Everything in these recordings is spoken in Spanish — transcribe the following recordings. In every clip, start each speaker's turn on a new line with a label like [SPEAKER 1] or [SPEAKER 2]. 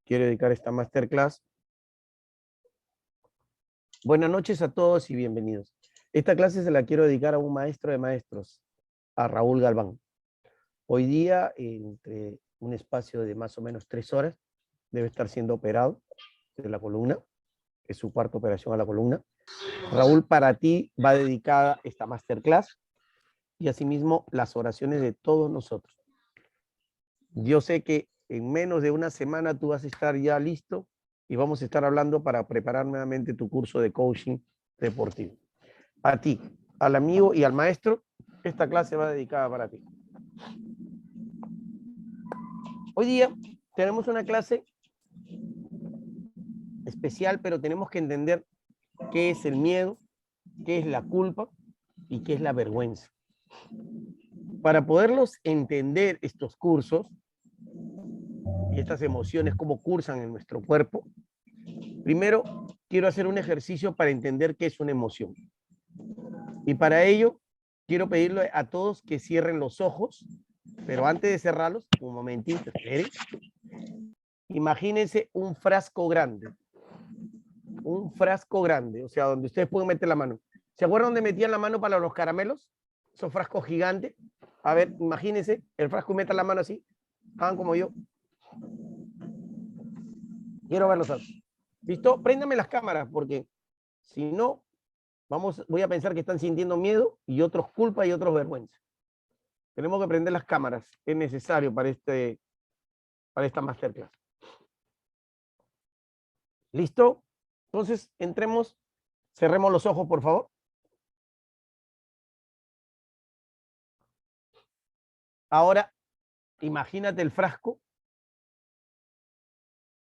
[SPEAKER 1] quiero dedicar esta masterclass. Buenas noches a todos y bienvenidos. Esta clase se la quiero dedicar a un maestro de maestros, a Raúl Galván. Hoy día, entre un espacio de más o menos 3 horas, debe estar siendo operado de la columna. Es su cuarta operación a la columna. Raúl, para ti va dedicada esta masterclass y asimismo las oraciones de todos nosotros. Yo sé que en menos de una semana tú vas a estar ya listo y vamos a estar hablando para preparar nuevamente tu curso de coaching deportivo. A ti, al amigo y al maestro, esta clase va dedicada para ti. Hoy día tenemos una clase especial, pero tenemos que entender qué es el miedo, qué es la culpa y qué es la vergüenza. Para poderlos entender estos cursos y estas emociones, cómo cursan en nuestro cuerpo, primero quiero hacer un ejercicio para entender qué es una emoción. Y para ello, quiero pedirle a todos que cierren los ojos, pero antes de cerrarlos, un momentito, esperen. Imagínense un frasco grande, o sea, donde ustedes pueden meter la mano. ¿Se acuerdan dónde metían la mano para los caramelos? Esos frascos gigantes. A ver, imagínense el frasco y metan la mano así. Hagan como yo. Quiero verlos así. ¿Listo? Préndame las cámaras, porque si no, voy a pensar que están sintiendo miedo y otros culpa y otros vergüenza. Tenemos que prender las cámaras. Es necesario para esta masterclass. ¿Listo? Entonces, entremos. Cerremos los ojos, por favor. Ahora, imagínate el frasco.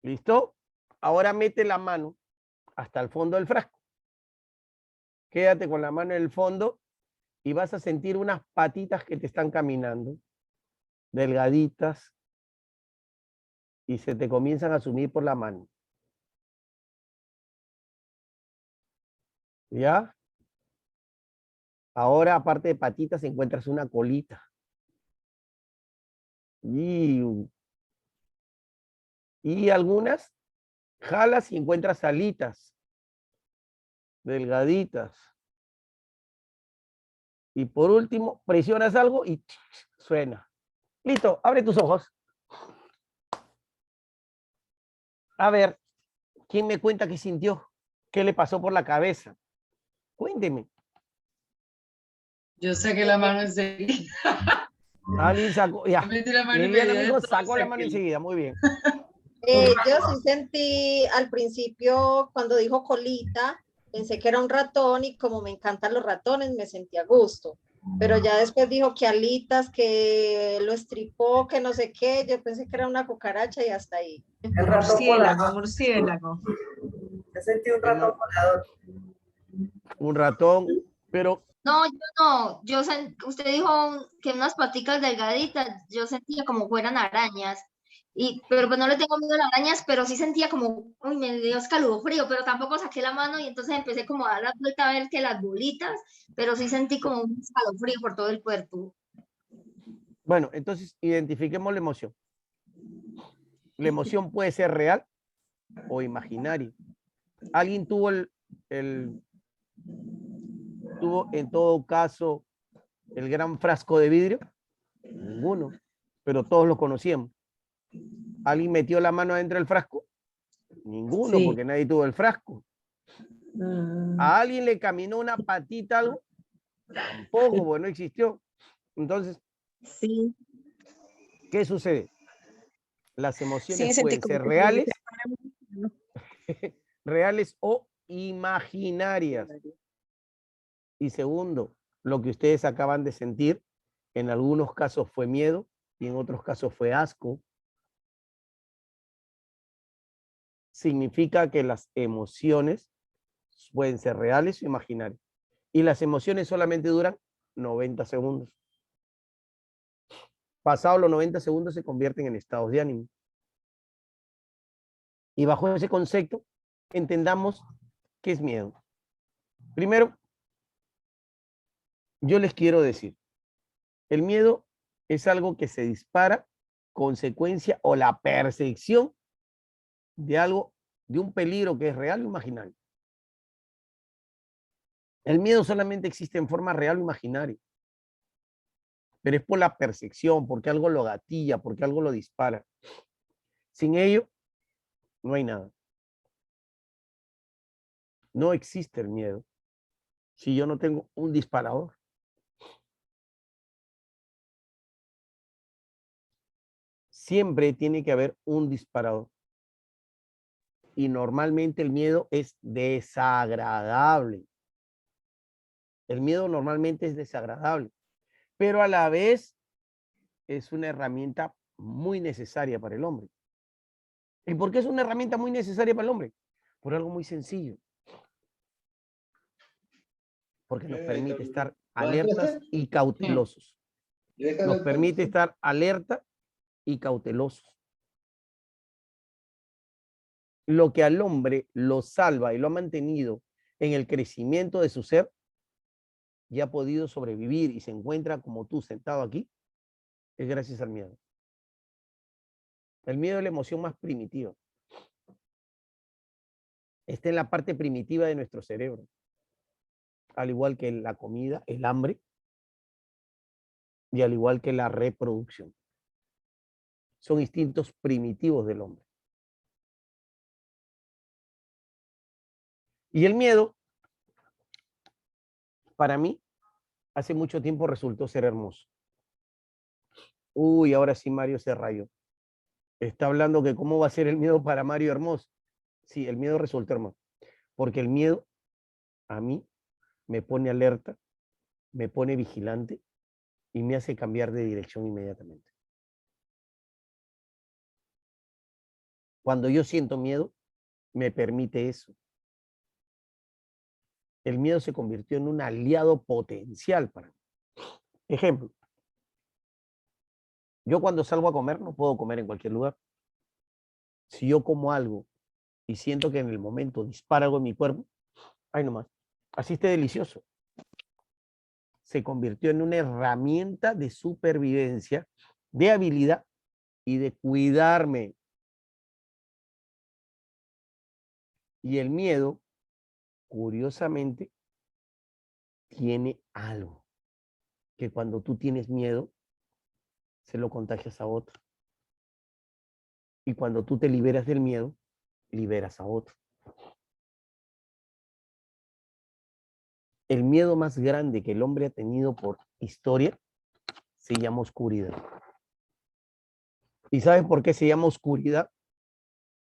[SPEAKER 1] ¿Listo? Ahora mete la mano hasta el fondo del frasco. Quédate con la mano en el fondo y vas a sentir unas patitas que te están caminando, delgaditas, y se te comienzan a sumir por la mano. ¿Ya? Ahora, aparte de patitas, encuentras una colita. Y algunas jalas y encuentras alitas delgaditas. Y por último, presionas algo y suena. Listo, abre tus ojos. A ver, ¿quién me cuenta qué sintió? ¿Qué le pasó por la cabeza? Cuénteme.
[SPEAKER 2] Yo saqué la mano enseguida.
[SPEAKER 1] Alguien sacó, ya.
[SPEAKER 2] Metí la mano
[SPEAKER 1] Liliana mismo sacó la mano
[SPEAKER 2] saqué.
[SPEAKER 1] enseguida, muy bien.
[SPEAKER 3] Yo sí sentí al principio cuando dijo colita, pensé que era un ratón y como me encantan los ratones me sentí a gusto. Pero ya después dijo que alitas, que lo estripó, que no sé qué, yo pensé que era una cucaracha y hasta ahí.
[SPEAKER 4] El ratón volador.
[SPEAKER 2] Murciélago.
[SPEAKER 4] Yo sentí un ratón volador.
[SPEAKER 1] Un ratón, pero
[SPEAKER 5] No, yo no. Usted dijo que unas paticas delgaditas, yo sentía como fueran arañas. Pero pues no le tengo miedo a las arañas, pero sí sentía como, uy, me dio escalofrío, pero tampoco saqué la mano y entonces empecé como a dar la vuelta a ver que las bolitas, pero sí sentí como un escalofrío por todo el cuerpo.
[SPEAKER 1] bueno, entonces identifiquemos la emoción. La emoción puede ser real o imaginaria. ¿Alguien tuvo tuvo en todo caso el gran frasco de vidrio? Ninguno, pero todos lo conocíamos. ¿Alguien metió la mano adentro del frasco? Ninguno,
[SPEAKER 2] Sí.
[SPEAKER 1] porque nadie tuvo el frasco. ¿A alguien le caminó una patita algo? Tampoco, porque no existió. Entonces,
[SPEAKER 2] Sí.
[SPEAKER 1] ¿qué sucede? Las emociones
[SPEAKER 2] Sí,
[SPEAKER 1] pueden ser reales, reales o imaginarias. Y segundo, lo que ustedes acaban de sentir, en algunos casos fue miedo y en otros casos fue asco. Significa que las emociones pueden ser reales o imaginarias. Y las emociones solamente duran 90 segundos. Pasados los 90 segundos se convierten en estados de ánimo. Y bajo ese concepto, entendamos qué es miedo. Primero, yo les quiero decir, el miedo es algo que se dispara, consecuencia o la percepción de algo, de un peligro que es real o imaginario. El miedo solamente existe en forma real o imaginaria, pero es por la percepción, porque algo lo gatilla, porque algo lo dispara. Sin ello, no hay nada. No existe el miedo si yo no tengo un disparador. Siempre tiene que haber un disparador. Y normalmente el miedo es desagradable. El miedo normalmente es desagradable, pero a la vez es una herramienta muy necesaria para el hombre. ¿Y por qué es una herramienta muy necesaria para el hombre? Por algo muy sencillo. Porque nos permite estar alertas y cautelosos. Nos permite estar alerta y cautelosos. Lo que al hombre lo salva y lo ha mantenido en el crecimiento de su ser, y ha podido sobrevivir y se encuentra como tú sentado aquí, es gracias al miedo. El miedo es la emoción más primitiva. Está en la parte primitiva de nuestro cerebro. Al igual que la comida, el hambre, y al igual que la reproducción. Son instintos primitivos del hombre. Y el miedo, para mí, hace mucho tiempo resultó ser hermoso. Uy, ahora sí Mario se rayó. Está hablando que cómo va a ser el miedo para Mario hermoso. Sí, el miedo resultó hermoso. Porque el miedo a mí me pone alerta, me pone vigilante y me hace cambiar de dirección inmediatamente. Cuando yo siento miedo, me permite eso. El miedo se convirtió en un aliado potencial para mí. Ejemplo, yo cuando salgo a comer no puedo comer en cualquier lugar. Si yo como algo y siento que en el momento dispara algo en mi cuerpo, ay nomás, así esté delicioso. Se convirtió en una herramienta de supervivencia, de habilidad y de cuidarme. Y el miedo, curiosamente, tiene algo que cuando tú tienes miedo, se lo contagias a otro. Y cuando tú te liberas del miedo, liberas a otro. El miedo más grande que el hombre ha tenido por historia se llama oscuridad. ¿Y sabes por qué se llama oscuridad?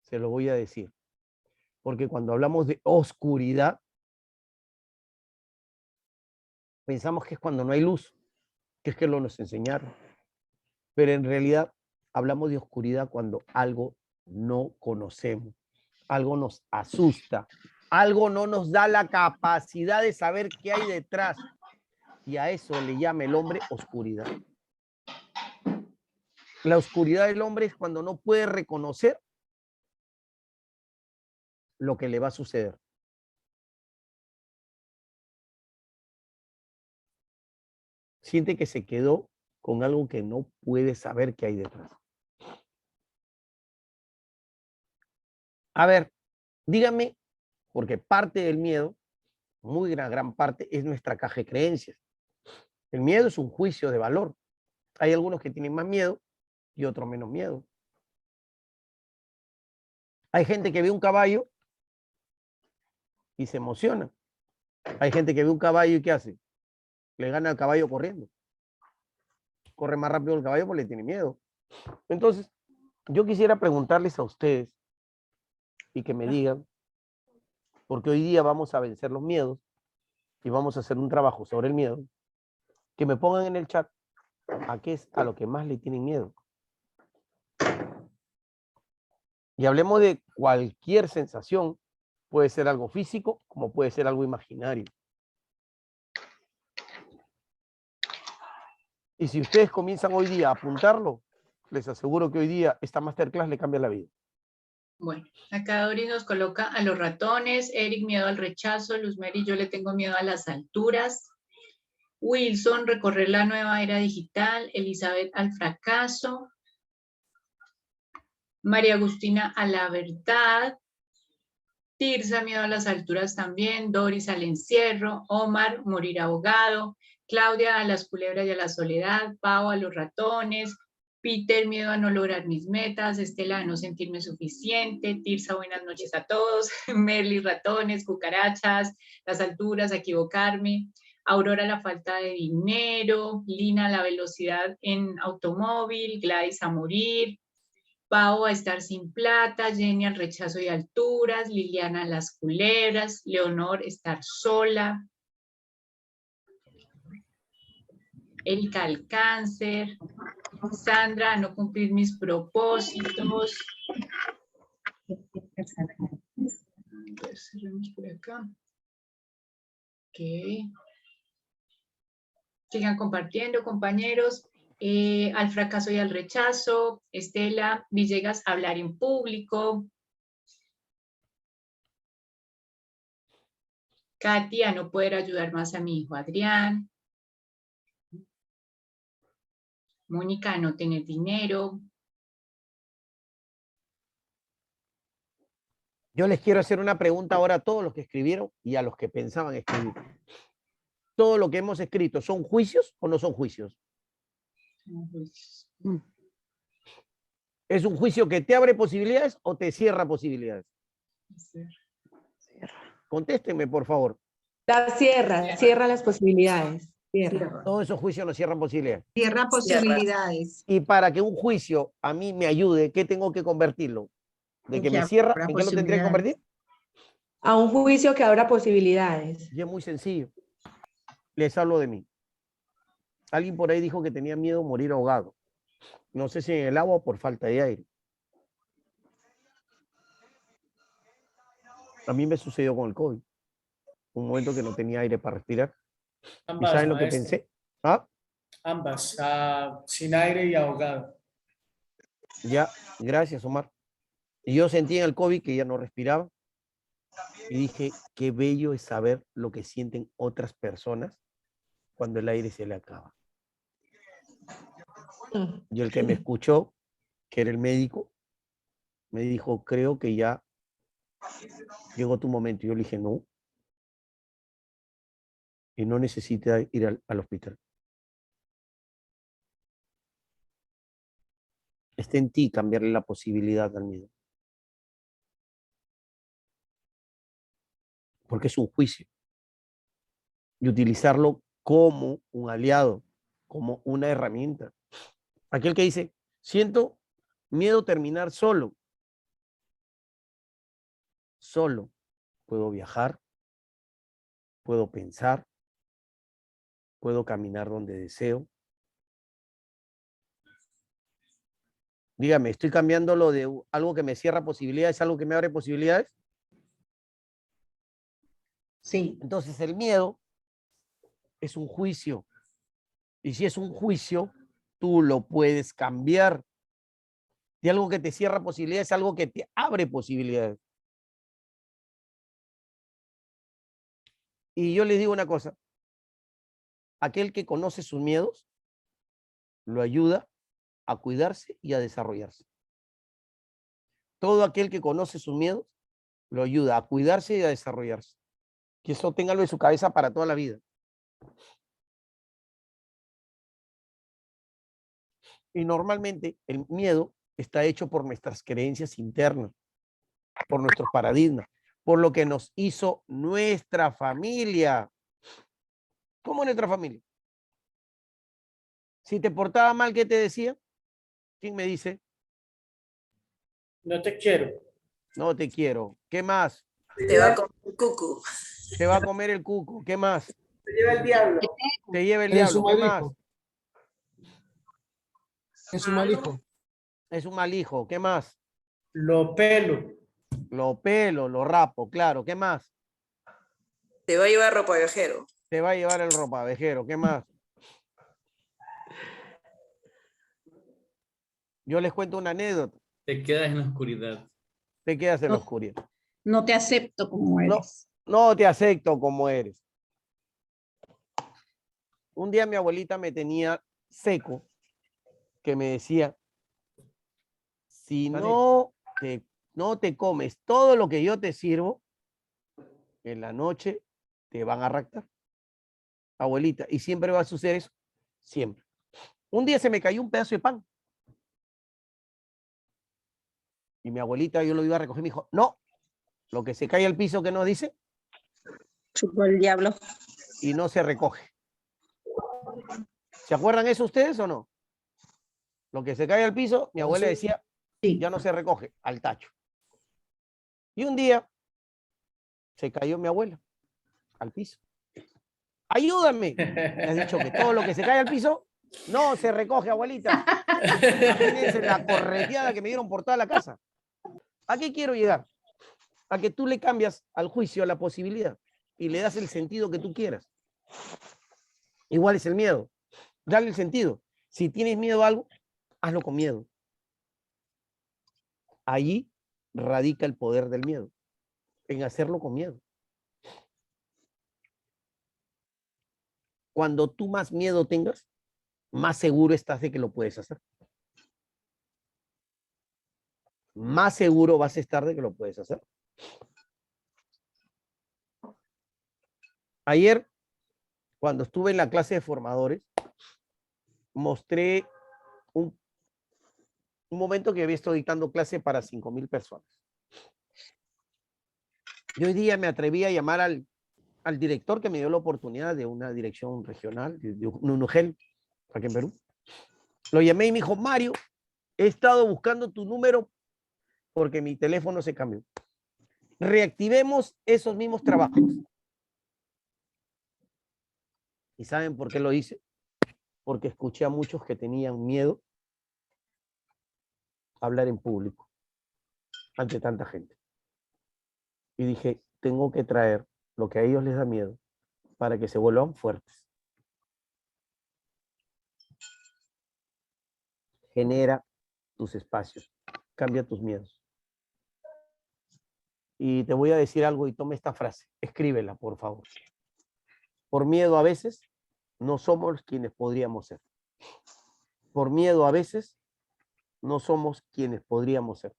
[SPEAKER 1] Se lo voy a decir. Porque cuando hablamos de oscuridad, pensamos que es cuando no hay luz, que es que lo nos enseñaron. Pero en realidad hablamos de oscuridad cuando algo no conocemos, algo nos asusta, algo no nos da la capacidad de saber qué hay detrás. Y a eso le llama el hombre oscuridad. La oscuridad del hombre es cuando no puede reconocer lo que le va a suceder. Siente que se quedó con algo que no puede saber qué hay detrás. A ver, dígame, porque parte del miedo, muy gran parte, es nuestra caja de creencias. El miedo es un juicio de valor. Hay algunos que tienen más miedo y otros menos miedo. Hay gente que ve un caballo y se emociona. Hay gente que ve un caballo y ¿qué hace? Le gana al caballo corriendo. Corre más rápido el caballo porque le tiene miedo. Entonces, yo quisiera preguntarles a ustedes y que me digan, porque hoy día vamos a vencer los miedos y vamos a hacer un trabajo sobre el miedo, que me pongan en el chat a qué es a lo que más le tienen miedo. Y hablemos de cualquier sensación, puede ser algo físico como puede ser algo imaginario. Y si ustedes comienzan hoy día a apuntarlo, les aseguro que hoy día esta masterclass le cambia la vida.
[SPEAKER 2] Bueno, acá Doris nos coloca a los ratones, Eric miedo al rechazo, Luzmeri yo le tengo miedo a las alturas, Wilson recorrer la nueva era digital, Elizabeth al fracaso, María Agustina a la verdad. Tirsa, miedo a las alturas también. Doris al encierro. Omar, morir ahogado. Claudia a las culebras y a la soledad. Pau a los ratones. Peter, miedo a no lograr mis metas. Estela, a no sentirme suficiente. Tirsa, buenas noches a todos. Merly, ratones, cucarachas, las alturas, a equivocarme. Aurora, la falta de dinero. Lina, la velocidad en automóvil. Gladys, a morir. Pau, a estar sin plata. Jenny, al rechazo y alturas. Liliana, a las culebras. Leonor, estar sola. Erika, al cáncer. Sandra, a no cumplir mis propósitos. A ver, cerremos por acá. Ok. Sigan compartiendo, compañeros. Al fracaso y al rechazo. Estela Villegas, hablar en público. Katy, a no poder ayudar más a mi hijo Adrián. Mónica, a no tener dinero.
[SPEAKER 1] Yo les quiero hacer una pregunta ahora a todos los que escribieron y a los que pensaban escribir. ¿Todo lo que hemos escrito son juicios o no son juicios? ¿Es un juicio que te abre posibilidades o te cierra posibilidades? Contéstenme, por favor.
[SPEAKER 6] La cierra las posibilidades. Cierra.
[SPEAKER 1] Todos esos juicios nos cierran posibilidades.
[SPEAKER 7] Cierra posibilidades.
[SPEAKER 1] Y para que un juicio a mí me ayude, ¿qué tengo que convertirlo? ¿De que me cierra? ¿En qué lo tendría que convertir?
[SPEAKER 6] A un juicio que abra posibilidades.
[SPEAKER 1] Y es muy sencillo. Les hablo de mí. Alguien por ahí dijo que tenía miedo a morir ahogado. No sé si en el agua o por falta de aire. A mí me sucedió con el COVID. Un momento que no tenía aire para respirar.
[SPEAKER 8] Ambas,
[SPEAKER 1] ¿Y saben lo que
[SPEAKER 8] maestro.
[SPEAKER 1] pensé? ¿Ah?
[SPEAKER 8] Ambas, sin aire y ahogado.
[SPEAKER 1] Ya, gracias, Omar. Y yo sentí en el COVID que ya no respiraba. Y dije, qué bello es saber lo que sienten otras personas cuando el aire se le acaba. Y el que me escuchó, que era el médico, me dijo, creo que ya llegó tu momento. Y yo le dije, no. Y no necesita ir al hospital. Está en ti cambiarle la posibilidad al miedo. Porque es un juicio. Y utilizarlo como un aliado, como una herramienta. Aquel que dice, siento miedo a terminar solo. Solo puedo viajar, puedo pensar, puedo caminar donde deseo. Dígame, ¿estoy cambiándolo de algo que me cierra posibilidades, algo que me abre posibilidades?
[SPEAKER 7] Sí.
[SPEAKER 1] Entonces el miedo es un juicio. Y si es un juicio, tú lo puedes cambiar. De algo que te cierra posibilidades, algo que te abre posibilidades. Y yo les digo una cosa. Aquel que conoce sus miedos, lo ayuda a cuidarse y a desarrollarse. Todo aquel que conoce sus miedos, lo ayuda a cuidarse y a desarrollarse. Que eso téngalo en su cabeza para toda la vida. Y normalmente el miedo está hecho por nuestras creencias internas, por nuestros paradigmas, por lo que nos hizo nuestra familia. ¿Cómo nuestra familia? Si te portaba mal, ¿qué te decía? ¿Quién me dice?
[SPEAKER 8] No te quiero.
[SPEAKER 1] No te quiero. ¿Qué más?
[SPEAKER 4] Te va a comer el cucu.
[SPEAKER 1] Te va a comer el cuco. ¿Qué más?
[SPEAKER 4] Te lleva el diablo.
[SPEAKER 1] Te lleva el
[SPEAKER 9] Eres
[SPEAKER 1] diablo.
[SPEAKER 9] un
[SPEAKER 1] ¿Qué
[SPEAKER 9] mal
[SPEAKER 1] más?
[SPEAKER 9] hijo. Es un mal hijo.
[SPEAKER 1] Es un mal hijo. ¿Qué más?
[SPEAKER 8] Lo pelo.
[SPEAKER 1] Lo pelo, lo rapo, claro. ¿Qué más?
[SPEAKER 4] Te va a llevar ropa viajero.
[SPEAKER 1] Te va a llevar el ropavejero. ¿Qué más? Yo les cuento una anécdota.
[SPEAKER 10] Te quedas en la oscuridad.
[SPEAKER 1] Te quedas en la
[SPEAKER 7] No.
[SPEAKER 1] oscuridad.
[SPEAKER 7] No te acepto como eres.
[SPEAKER 1] No te acepto como eres. Un día mi abuelita me tenía seco, que me decía, Si no te comes todo lo que yo te sirvo, en la noche te van a raptar, abuelita. Y siempre va a suceder eso, siempre. Un día se me cayó un pedazo de pan. Y mi abuelita, yo lo iba a recoger, me dijo, no, lo que se cae al piso que no dice.
[SPEAKER 7] Chupó el diablo.
[SPEAKER 1] Y no se recoge. ¿Se acuerdan eso ustedes o no? Lo que se cae al piso, mi abuela decía,
[SPEAKER 7] Sí.
[SPEAKER 1] ya no se recoge, al tacho. Y un día se cayó mi abuela al piso. Ayúdame. Me has dicho que todo lo que se cae al piso no se recoge, abuelita. Imagínense la correteada que me dieron por toda la casa. ¿A qué quiero llegar? A que tú le cambias al juicio la posibilidad y le das el sentido que tú quieras. Igual es el miedo. Dale el sentido. Si tienes miedo a algo, hazlo con miedo. Allí radica el poder del miedo, en hacerlo con miedo. Cuando tú más miedo tengas, más seguro estás de que lo puedes hacer. Más seguro vas a estar de que lo puedes hacer. Ayer, cuando estuve en la clase de formadores, mostré un momento que había estado dictando clase para 5,000 personas. Y hoy día me atreví a llamar al director que me dio la oportunidad de una dirección regional, de un UGEL, aquí en Perú. Lo llamé y me dijo, Mario, he estado buscando tu número porque mi teléfono se cambió. Reactivemos esos mismos trabajos. ¿Y saben por qué lo hice? Porque escuché a muchos que tenían miedo a hablar en público ante tanta gente. Y dije, tengo que traer lo que a ellos les da miedo para que se vuelvan fuertes. Genera tus espacios, cambia tus miedos. Y te voy a decir algo y toma esta frase, escríbela, por favor. Por miedo a veces no somos quienes podríamos ser. Por miedo a veces no somos quienes podríamos ser.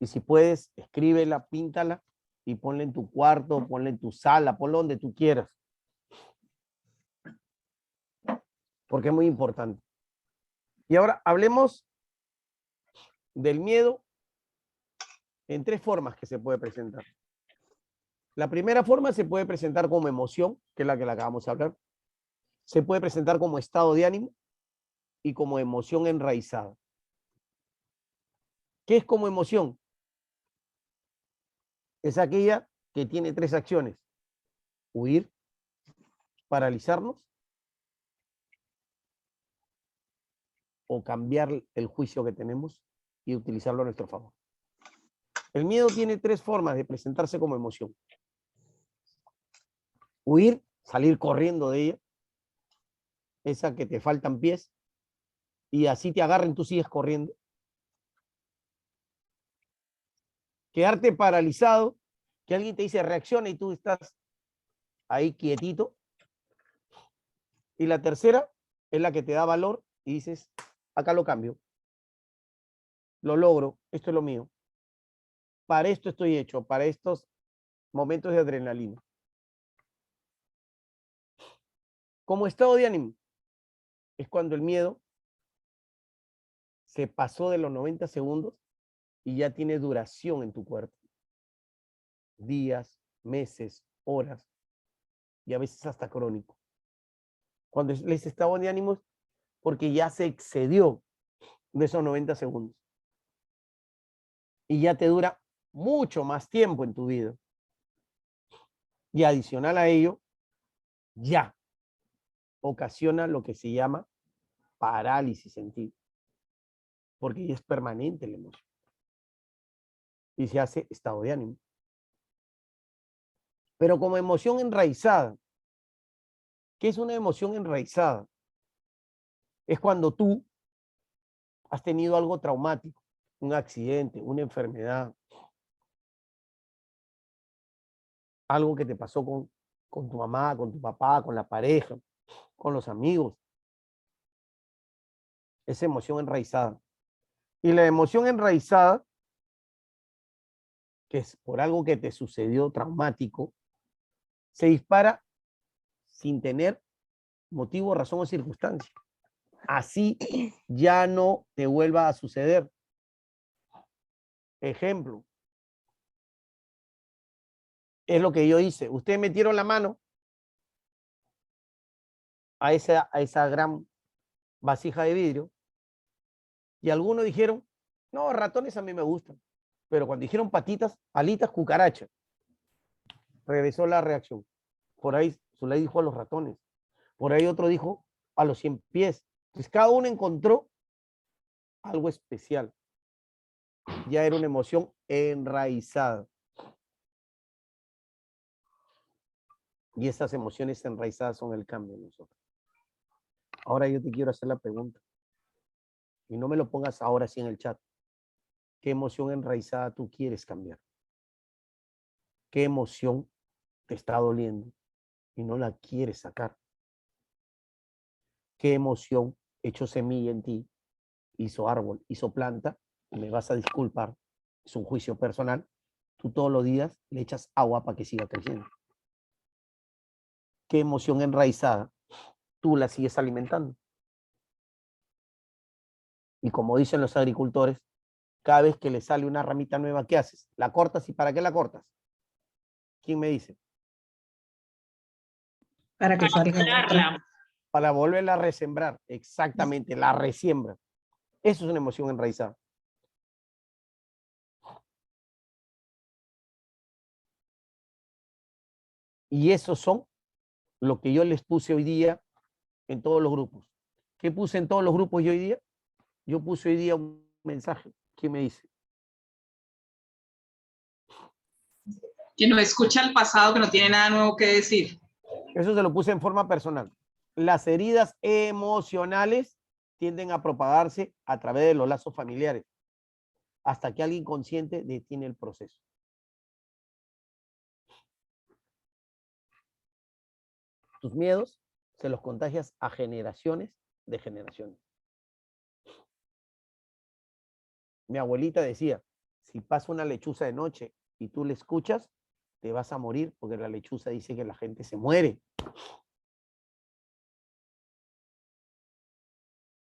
[SPEAKER 1] Y si puedes, escríbela, píntala y ponla en tu cuarto, ponla en tu sala, ponla donde tú quieras. Porque es muy importante. Y ahora hablemos del miedo en 3 formas que se puede presentar. La primera forma se puede presentar como emoción, que es la que acabamos de hablar. Se puede presentar como estado de ánimo y como emoción enraizada. ¿Qué es como emoción? Es aquella que tiene 3 acciones: huir, paralizarnos o cambiar el juicio que tenemos y utilizarlo a nuestro favor. El miedo tiene 3 formas de presentarse como emoción: huir, salir corriendo de ella, esa que te faltan pies y así te agarren, tú sigues corriendo. Quedarte paralizado, que alguien te dice reacciona y tú estás ahí quietito. Y la tercera es la que te da valor y dices, acá lo cambio, lo logro, esto es lo mío. Para esto estoy hecho, para estos momentos de adrenalina. Como estado de ánimo, es cuando el miedo se pasó de los 90 segundos y ya tiene duración en tu cuerpo. Días, meses, horas y a veces hasta crónico. Cuando les estado de ánimo, porque ya se excedió de esos 90 segundos. Y ya te dura mucho más tiempo en tu vida. Y adicional a ello, ya ocasiona lo que se llama parálisis en ti. Porque ya es permanente la emoción. Y se hace estado de ánimo. Pero como emoción enraizada, ¿qué es una emoción enraizada? Es cuando tú has tenido algo traumático, un accidente, una enfermedad, algo que te pasó con tu mamá, con tu papá, con la pareja, con los amigos. Es emoción enraizada. Y la emoción enraizada, que es por algo que te sucedió traumático, se dispara sin tener motivo, razón o circunstancia. Así ya no te vuelva a suceder. Ejemplo. Es lo que yo hice. Ustedes metieron la mano a esa gran vasija de vidrio y algunos dijeron, no, ratones a mí me gustan. Pero cuando dijeron patitas, alitas, cucaracha, regresó la reacción. Por ahí Zulay dijo a los ratones. Por ahí otro dijo a los 100 pies. Entonces cada uno encontró algo especial. Ya era una emoción enraizada. Y estas emociones enraizadas son el cambio en nosotros. Ahora yo te quiero hacer la pregunta. Y no me lo pongas ahora sí en el chat. ¿Qué emoción enraizada tú quieres cambiar? ¿Qué emoción te está doliendo y no la quieres sacar? ¿Qué emoción echó semilla en ti, hizo árbol, hizo planta? Me vas a disculpar, es un juicio personal. Tú todos los días le echas agua para que siga creciendo. ¿Qué emoción enraizada tú la sigues alimentando? Y como dicen los agricultores, cada vez que le sale una ramita nueva, ¿qué haces? ¿La cortas y para qué la cortas? ¿Quién me dice?
[SPEAKER 7] Para que salga otra.
[SPEAKER 1] Para volverla a resembrar. Exactamente, la resiembra. Eso es una emoción enraizada. Y esos son lo que yo les puse hoy día en todos los grupos. ¿Qué puse en todos los grupos yo hoy día? Yo puse hoy día un mensaje. ¿Quién me dice?
[SPEAKER 9] Que no escucha el pasado, que no tiene nada nuevo que decir.
[SPEAKER 1] Eso se lo puse en forma personal. Las heridas emocionales tienden a propagarse a través de los lazos familiares, hasta que alguien consciente detiene el proceso. Tus miedos se los contagias a generaciones de generaciones. Mi abuelita decía, si pasa una lechuza de noche y tú le escuchas, te vas a morir, porque la lechuza dice que la gente se muere.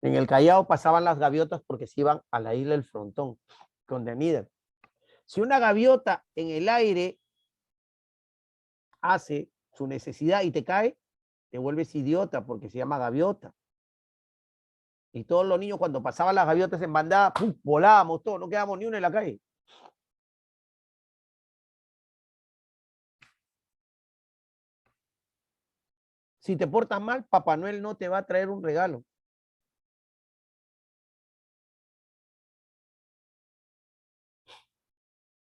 [SPEAKER 1] En el Callao pasaban las gaviotas porque se iban a la isla del Frontón, donde anidan. Si una gaviota en el aire hace su necesidad y te cae, te vuelves idiota porque se llama gaviota. Y todos los niños cuando pasaban las gaviotas en bandada, ¡pum!, volábamos todos, no quedábamos ni uno en la calle. Si te portas mal, Papá Noel no te va a traer un regalo.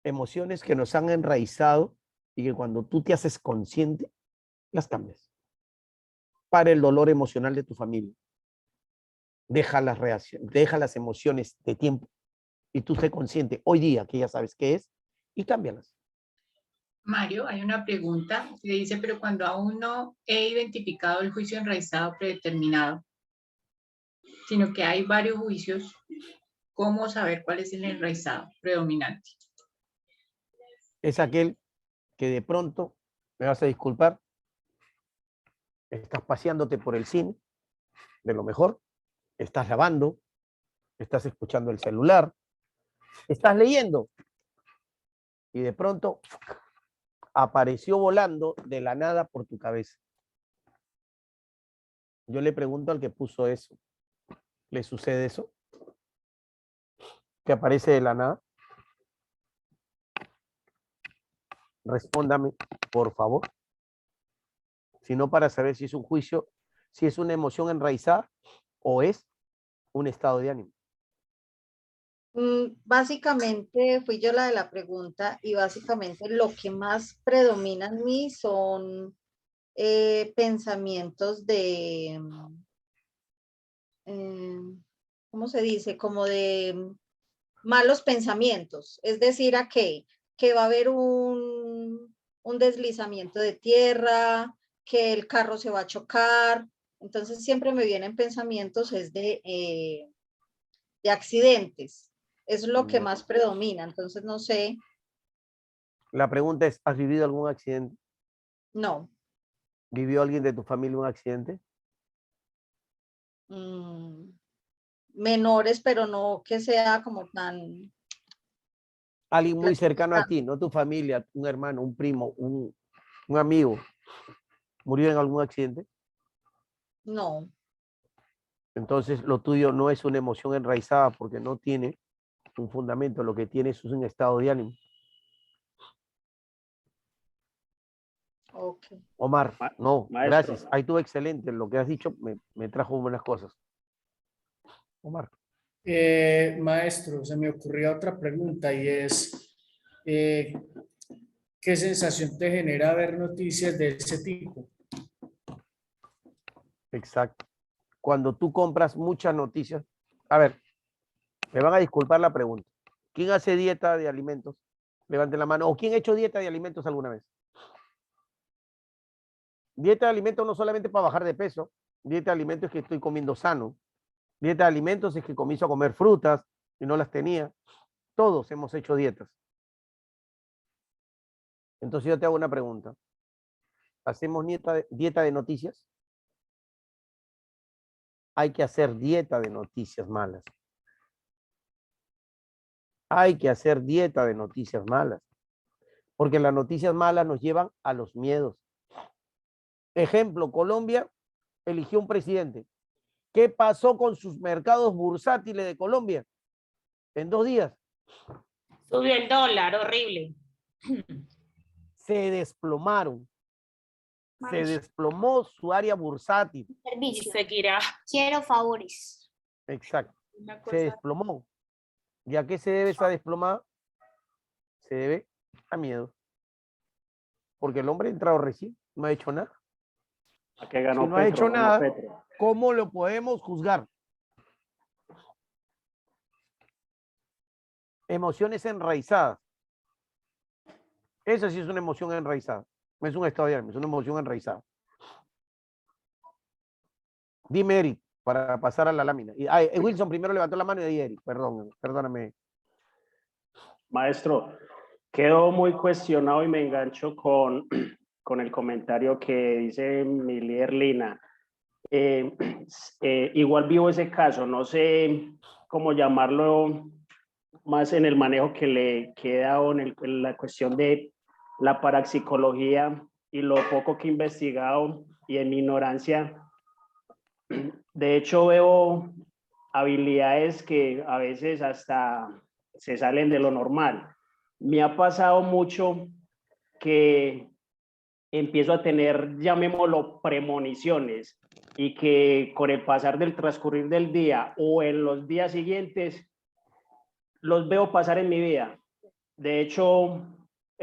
[SPEAKER 1] Emociones que nos han enraizado y que cuando tú te haces consciente, las cambias. Para el dolor emocional de tu familia. Deja las reacciones, deja las emociones de tiempo y tú sé consciente hoy día que ya sabes qué es y cámbialas.
[SPEAKER 2] Mario, hay una pregunta que dice, pero cuando aún no he identificado el juicio enraizado predeterminado, sino que hay varios juicios, ¿cómo saber cuál es el enraizado predominante?
[SPEAKER 1] Es aquel que de pronto, me vas a disculpar, estás paseándote por el cine, de lo mejor, estás lavando, estás escuchando el celular, estás leyendo y de pronto apareció volando de la nada por tu cabeza. Yo le pregunto al que puso eso, ¿le sucede eso? ¿Que aparece de la nada? Respóndame, por favor. Si no, para saber si es un juicio, si es una emoción enraizada o es un estado de ánimo.
[SPEAKER 3] Básicamente fui yo la de la pregunta y básicamente lo que más predomina en mí son pensamientos de, ¿cómo se dice? Como de malos pensamientos. Es decir, ¿a qué? Que va a haber un deslizamiento de tierra, que el carro se va a chocar. Entonces siempre me vienen pensamientos es de accidentes. Es lo que
[SPEAKER 1] Ya.
[SPEAKER 3] más predomina, entonces no sé,
[SPEAKER 1] La pregunta es, ¿has vivido algún accidente?
[SPEAKER 3] no.
[SPEAKER 1] ¿Vivió alguien de tu familia un accidente?
[SPEAKER 3] Menores, pero no que sea como tan...
[SPEAKER 1] Alguien muy cercano a
[SPEAKER 3] gratificante.
[SPEAKER 1] ti, no tu familia, un hermano, un primo, un amigo, ¿murió en algún accidente?
[SPEAKER 3] No,
[SPEAKER 1] Entonces lo tuyo no es una emoción enraizada porque no tiene un fundamento, lo que tiene es un estado de ánimo.
[SPEAKER 3] ok.
[SPEAKER 1] Omar, no,
[SPEAKER 11] Maestro.
[SPEAKER 1] gracias. Ahí tú excelente, lo que has dicho me trajo buenas cosas. Omar.
[SPEAKER 8] Maestro, se me ocurrió otra pregunta y es, ¿qué sensación te genera ver noticias de ese tipo?
[SPEAKER 1] Exacto. Cuando tú compras muchas noticias, a ver, me van a disculpar la pregunta. ¿Quién hace dieta de alimentos? Levanten la mano. ¿O quién ha hecho dieta de alimentos alguna vez? Dieta de alimentos no solamente para bajar de peso. Dieta de alimentos es que estoy comiendo sano. Dieta de alimentos es que comienzo a comer frutas y no las tenía. Todos hemos hecho dietas. Entonces yo te hago una pregunta. ¿Hacemos dieta de noticias? Hay que hacer dieta de noticias malas. Hay que hacer dieta de noticias malas. Porque las noticias malas nos llevan a los miedos. Ejemplo, Colombia eligió un presidente. ¿Qué pasó con sus mercados bursátiles de Colombia? En 2 días.
[SPEAKER 7] Subió el dólar, horrible.
[SPEAKER 1] Se desplomaron. Se desplomó su área bursátil.
[SPEAKER 7] Y
[SPEAKER 5] Servicio.
[SPEAKER 7] seguirá.
[SPEAKER 5] Quiero favores.
[SPEAKER 1] Exacto.
[SPEAKER 7] Una
[SPEAKER 1] Se
[SPEAKER 7] cosa.
[SPEAKER 1] desplomó. ¿Y a qué se debe esa desplomada? Se debe a miedo. Porque el hombre ha entrado recién, no ha hecho nada.
[SPEAKER 11] ¿A qué ganó
[SPEAKER 1] Si no ha
[SPEAKER 11] Petro?
[SPEAKER 1] hecho
[SPEAKER 11] Ganó
[SPEAKER 1] nada,
[SPEAKER 11] Petro.
[SPEAKER 1] ¿cómo lo podemos juzgar? Emociones enraizadas. Esa sí es una emoción enraizada. No es un estado de ánimo, es una emoción enraizada. Dime, Eric, para pasar a la lámina. Wilson primero levantó la mano y ahí Eric, perdóname.
[SPEAKER 11] Maestro, quedo muy cuestionado y me engancho con el comentario que dice mi líder Lina. Igual vivo ese caso, no sé cómo llamarlo más en el manejo que le queda o en la cuestión de la parapsicología y lo poco que he investigado y en mi ignorancia. De hecho, veo habilidades que a veces hasta se salen de lo normal. Me ha pasado mucho que empiezo a tener, llamémoslo, premoniciones y que con el pasar del transcurrir del día o en los días siguientes los veo pasar en mi vida. De hecho,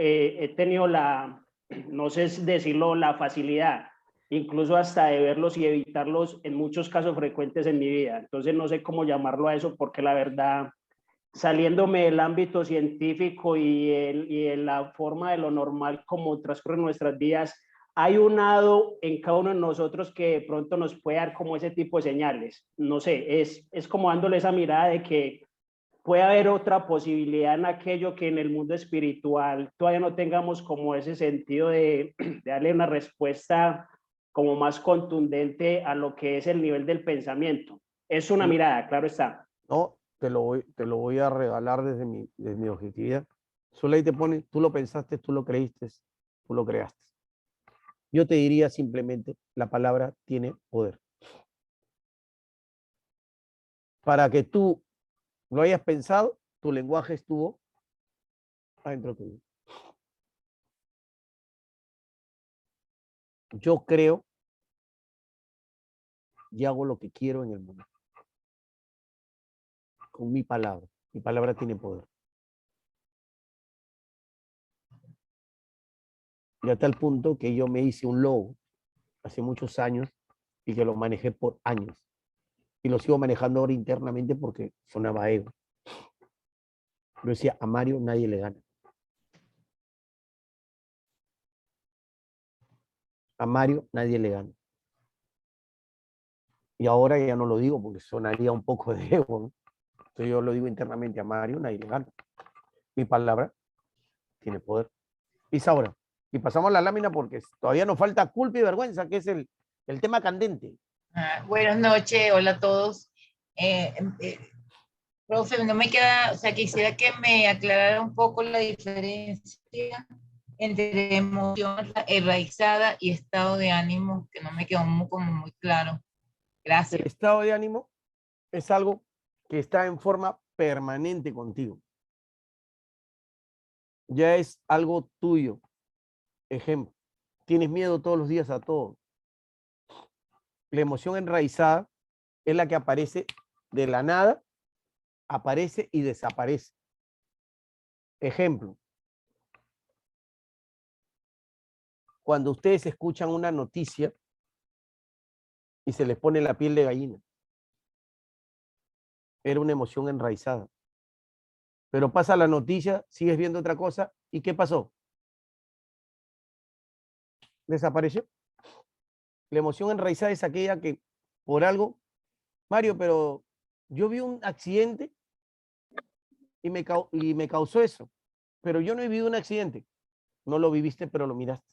[SPEAKER 11] he tenido no sé decirlo, la facilidad, incluso hasta de verlos y evitarlos en muchos casos frecuentes en mi vida. Entonces no sé cómo llamarlo a eso porque la verdad, saliéndome del ámbito científico y en la forma de lo normal como transcurren nuestras vidas, hay un hado en cada uno de nosotros que de pronto nos puede dar como ese tipo de señales. No sé, es como dándole esa mirada de que puede haber otra posibilidad en aquello que en el mundo espiritual todavía no tengamos como ese sentido de darle una respuesta como más contundente a lo que es el nivel del pensamiento. Es una mirada, claro está.
[SPEAKER 1] No, te lo voy a regalar desde mi objetividad. Solo ahí te pone, tú lo pensaste, tú lo creíste, tú lo creaste. Yo te diría simplemente, la palabra tiene poder. Para que tú lo hayas pensado, tu lenguaje estuvo adentro tuyo. Yo creo y hago lo que quiero en el mundo. Con mi palabra. Mi palabra tiene poder. Y a tal punto que yo me hice un logo hace muchos años y que lo manejé por años. Y lo sigo manejando ahora internamente porque sonaba ego. Yo decía, a Mario nadie le gana. A Mario nadie le gana. Y ahora ya no lo digo porque sonaría un poco de ego, ¿no? Entonces yo lo digo internamente a Mario, nadie le gana. Mi palabra tiene poder. Isaura, y pasamos a la lámina porque todavía nos falta culpa y vergüenza, que es el tema candente.
[SPEAKER 12] Buenas noches, hola a todos. Profe, no me queda, o sea, quisiera que me aclarara un poco la diferencia entre emoción enraizada y estado de ánimo, que no me quedó como muy claro. Gracias.
[SPEAKER 1] El estado de ánimo es algo que está en forma permanente contigo. Ya es algo tuyo. Ejemplo, tienes miedo todos los días a todo. La emoción enraizada es la que aparece de la nada, aparece y desaparece. Ejemplo, cuando ustedes escuchan una noticia y se les pone la piel de gallina, era una emoción enraizada. Pero pasa la noticia, sigues viendo otra cosa, ¿y qué pasó? Desapareció. La emoción enraizada es aquella que por algo, Mario, pero yo vi un accidente y me causó eso, pero yo no he vivido un accidente. No lo viviste, pero lo miraste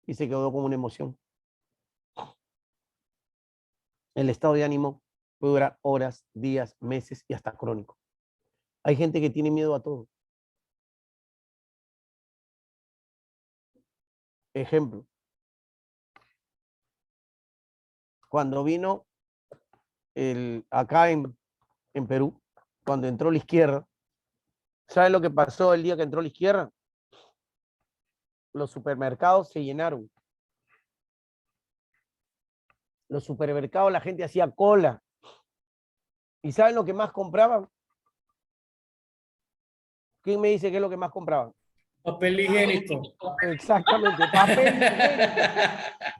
[SPEAKER 1] y se quedó como una emoción. El estado de ánimo puede durar horas, días, meses y hasta crónico. Hay gente que tiene miedo a todo. Ejemplo, cuando vino acá en Perú, cuando entró la izquierda, ¿sabe lo que pasó el día que entró la izquierda? Los supermercados se llenaron. Los supermercados, la gente hacía cola. ¿Y saben lo que más compraban? ¿Quién me dice qué es lo que más compraban?
[SPEAKER 8] Papel higiénico.
[SPEAKER 1] Exactamente, papel higiénico.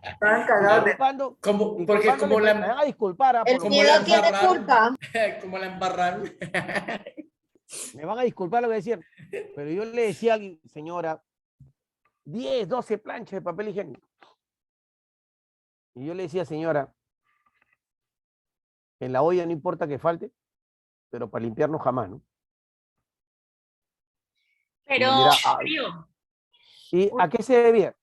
[SPEAKER 4] Estaban cagados de...
[SPEAKER 8] Porque como
[SPEAKER 1] me van a disculpar.
[SPEAKER 3] El miedo tiene culpa.
[SPEAKER 8] Como la embarraron.
[SPEAKER 1] Me van a disculpar lo que decían. Pero yo le decía a alguien, señora, 10, 12 planchas de papel higiénico. Y yo le decía, señora, en la olla no importa que falte, pero para limpiarnos jamás, ¿no?
[SPEAKER 7] Pero,
[SPEAKER 1] ¿y a qué se debía?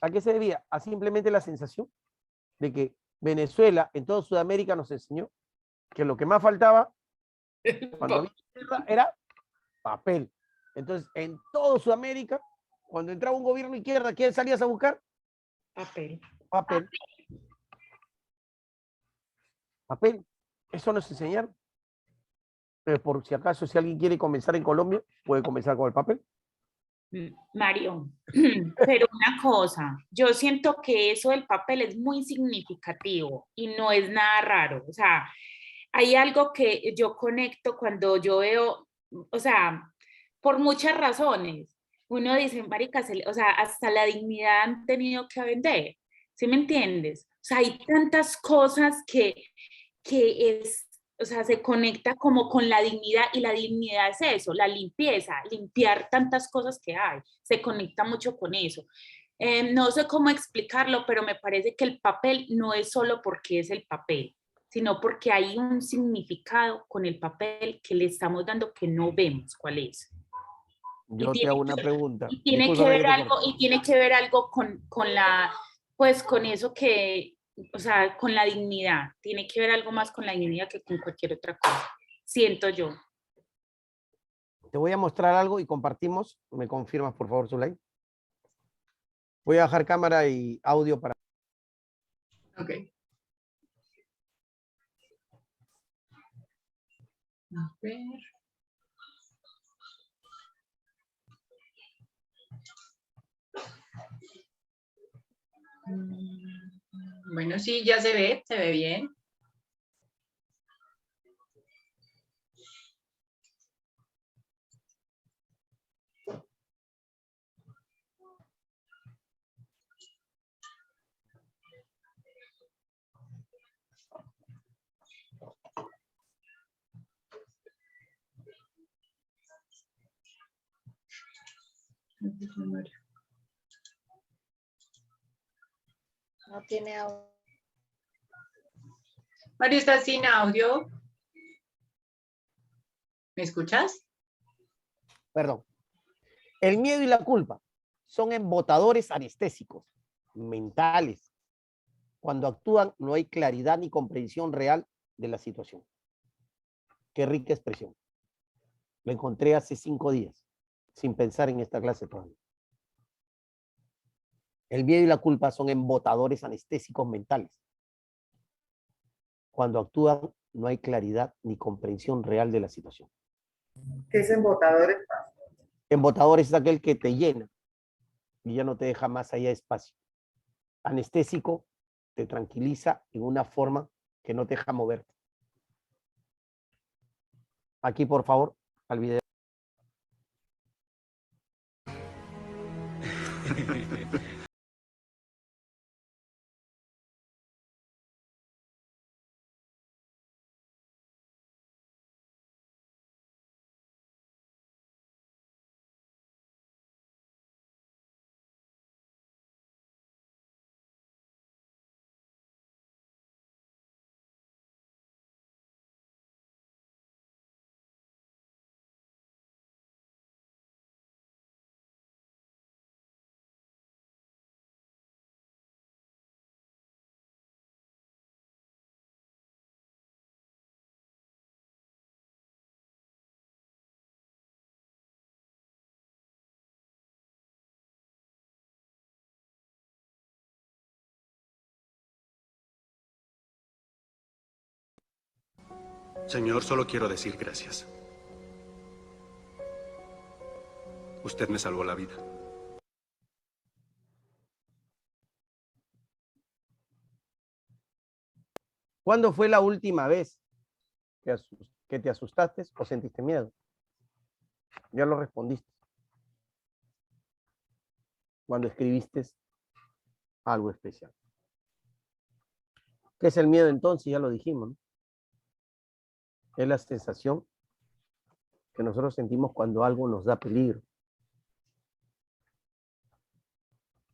[SPEAKER 1] ¿A qué se debía? A simplemente la sensación de que Venezuela en toda Sudamérica nos enseñó que lo que más faltaba cuando había guerra era papel. Entonces, en toda Sudamérica, cuando entraba un gobierno de izquierda, ¿quién salías a buscar?
[SPEAKER 7] papel.
[SPEAKER 1] Papel. Papel. Eso nos enseñaron. Pero por si acaso, si alguien quiere comenzar en Colombia, puede comenzar con el papel.
[SPEAKER 7] Mario, pero una cosa, yo siento que eso del papel es muy significativo y no es nada raro. O sea, hay algo que yo conecto cuando yo veo, o sea, por muchas razones. Uno dice, marica, o sea, hasta la dignidad han tenido que vender. ¿Sí me entiendes? O sea, hay tantas cosas que es, o sea, se conecta como con la dignidad, y la dignidad es eso, la limpieza, limpiar tantas cosas que hay, se conecta mucho con eso. No sé cómo explicarlo, pero me parece que el papel no es solo porque es el papel, sino porque hay un significado con el papel que le estamos dando que no vemos cuál es.
[SPEAKER 1] Yo te hago una pregunta.
[SPEAKER 7] Y tiene que ver algo con la, pues con eso que, o sea, con la dignidad. Tiene que ver algo más con la dignidad que con cualquier otra cosa. Siento yo.
[SPEAKER 1] Te voy a mostrar algo y compartimos. ¿Me confirmas, por favor, Zulay? Voy a bajar cámara y audio para...
[SPEAKER 2] Ok. A ver. Bueno, sí, ya se ve bien.
[SPEAKER 3] No tiene audio.
[SPEAKER 2] Mario está sin audio. ¿Me escuchas?
[SPEAKER 1] Perdón. El miedo y la culpa son embotadores anestésicos, mentales. Cuando actúan no hay claridad ni comprensión real de la situación. Qué rica expresión. Lo encontré hace 5 días, sin pensar en esta clase todavía. El miedo y la culpa son embotadores anestésicos mentales. Cuando actúan no hay claridad ni comprensión real de la situación.
[SPEAKER 4] ¿Qué es embotadores?
[SPEAKER 1] Embotador es aquel que te llena y ya no te deja más allá espacio. Anestésico te tranquiliza en una forma que no te deja moverte. Aquí, por favor, al video.
[SPEAKER 13] Señor, solo quiero decir gracias. Usted me salvó la vida.
[SPEAKER 1] ¿Cuándo fue la última vez que te asustaste o sentiste miedo? Ya lo respondiste. Cuando escribiste algo especial. ¿Qué es el miedo entonces? Ya lo dijimos, ¿no? Es la sensación que nosotros sentimos cuando algo nos da peligro.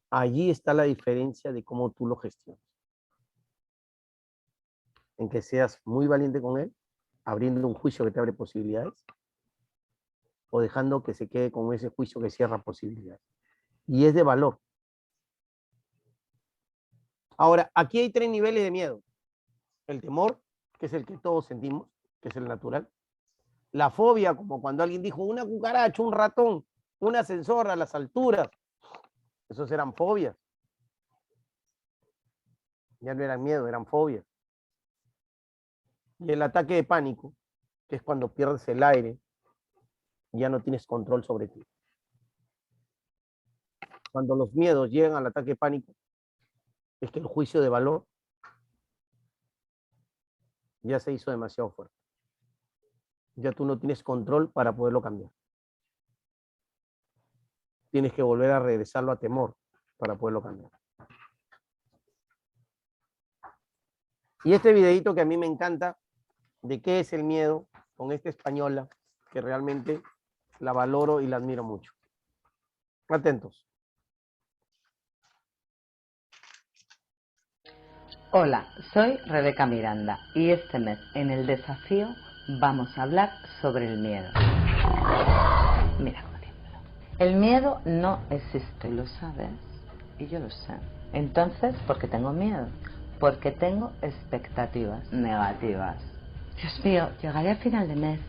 [SPEAKER 1] Allí está la diferencia de cómo tú lo gestionas. En que seas muy valiente con él, abriendo un juicio que te abre posibilidades, o dejando que se quede con ese juicio que cierra posibilidades. Y es de valor. Ahora, aquí hay 3 niveles de miedo. El temor, que es el que todos sentimos, que es el natural. La fobia, como cuando alguien dijo una cucaracha, un ratón, un ascensor a las alturas. Esos eran fobias. Ya no eran miedo, eran fobias. Y el ataque de pánico, que es cuando pierdes el aire, ya no tienes control sobre ti. Cuando los miedos llegan al ataque de pánico, es que el juicio de valor ya se hizo demasiado fuerte. Ya tú no tienes control para poderlo cambiar. Tienes que volver a regresarlo a temor para poderlo cambiar. Y este videito que a mí me encanta, de qué es el miedo, con esta española, que realmente la valoro y la admiro mucho. Atentos.
[SPEAKER 14] Hola, soy Rebeca Miranda y este mes en El Desafío vamos a hablar sobre el miedo. Mira cómo tiemblo. El miedo no existe, lo sabes, y yo lo sé. Entonces, ¿por qué tengo miedo? Porque tengo expectativas negativas. Dios mío, llegaré a final de mes.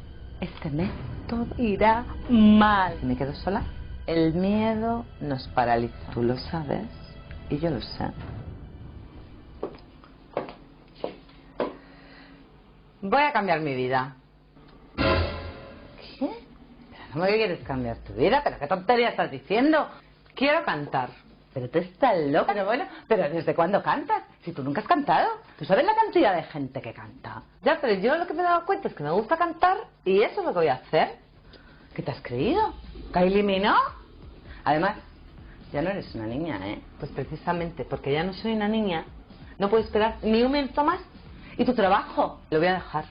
[SPEAKER 14] Este mes todo irá mal. ¿Me quedo sola? El miedo nos paraliza. Tú lo sabes y yo lo sé. Voy a cambiar mi vida. ¿Qué? ¿Pero cómo que quieres cambiar tu vida? ¿Pero qué tontería estás diciendo? Quiero cantar. Pero tú estás loca. Pero bueno, ¿pero desde cuándo cantas? Si tú nunca has cantado. ¿Tú sabes la cantidad de gente que canta? Ya, pero yo lo que me he dado cuenta es que me gusta cantar y eso es lo que voy a hacer. ¿Qué te has creído? ¿Kylie Minogue? Además, ya no eres una niña, ¿eh? Pues precisamente porque ya no soy una niña, no puedo esperar ni un minuto más. Y tu trabajo lo voy a dejar.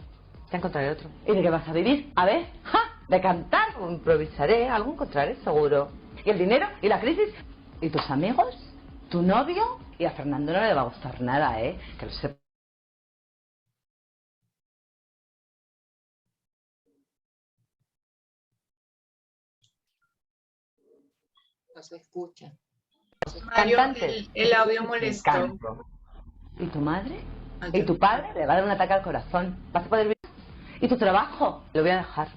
[SPEAKER 14] Ya encontraré otro. ¿Y de qué vas a vivir? A ver, ¡ja! De cantar o improvisaré, algo encontraré seguro. Y el dinero, y la crisis, y tus amigos, tu novio, y a Fernando no le va a gustar nada, ¿eh? Que lo sepa.
[SPEAKER 12] No se escucha.
[SPEAKER 2] Mario,
[SPEAKER 14] Cantantes.
[SPEAKER 2] el audio molestó.
[SPEAKER 14] Canto. ¿Y tu madre?
[SPEAKER 2] Ah,
[SPEAKER 14] ¿Y
[SPEAKER 2] ya.
[SPEAKER 14] tu padre? Le va a dar un ataque al corazón. ¿Vas a poder vivir? ¿Y tu trabajo? Lo voy a dejar.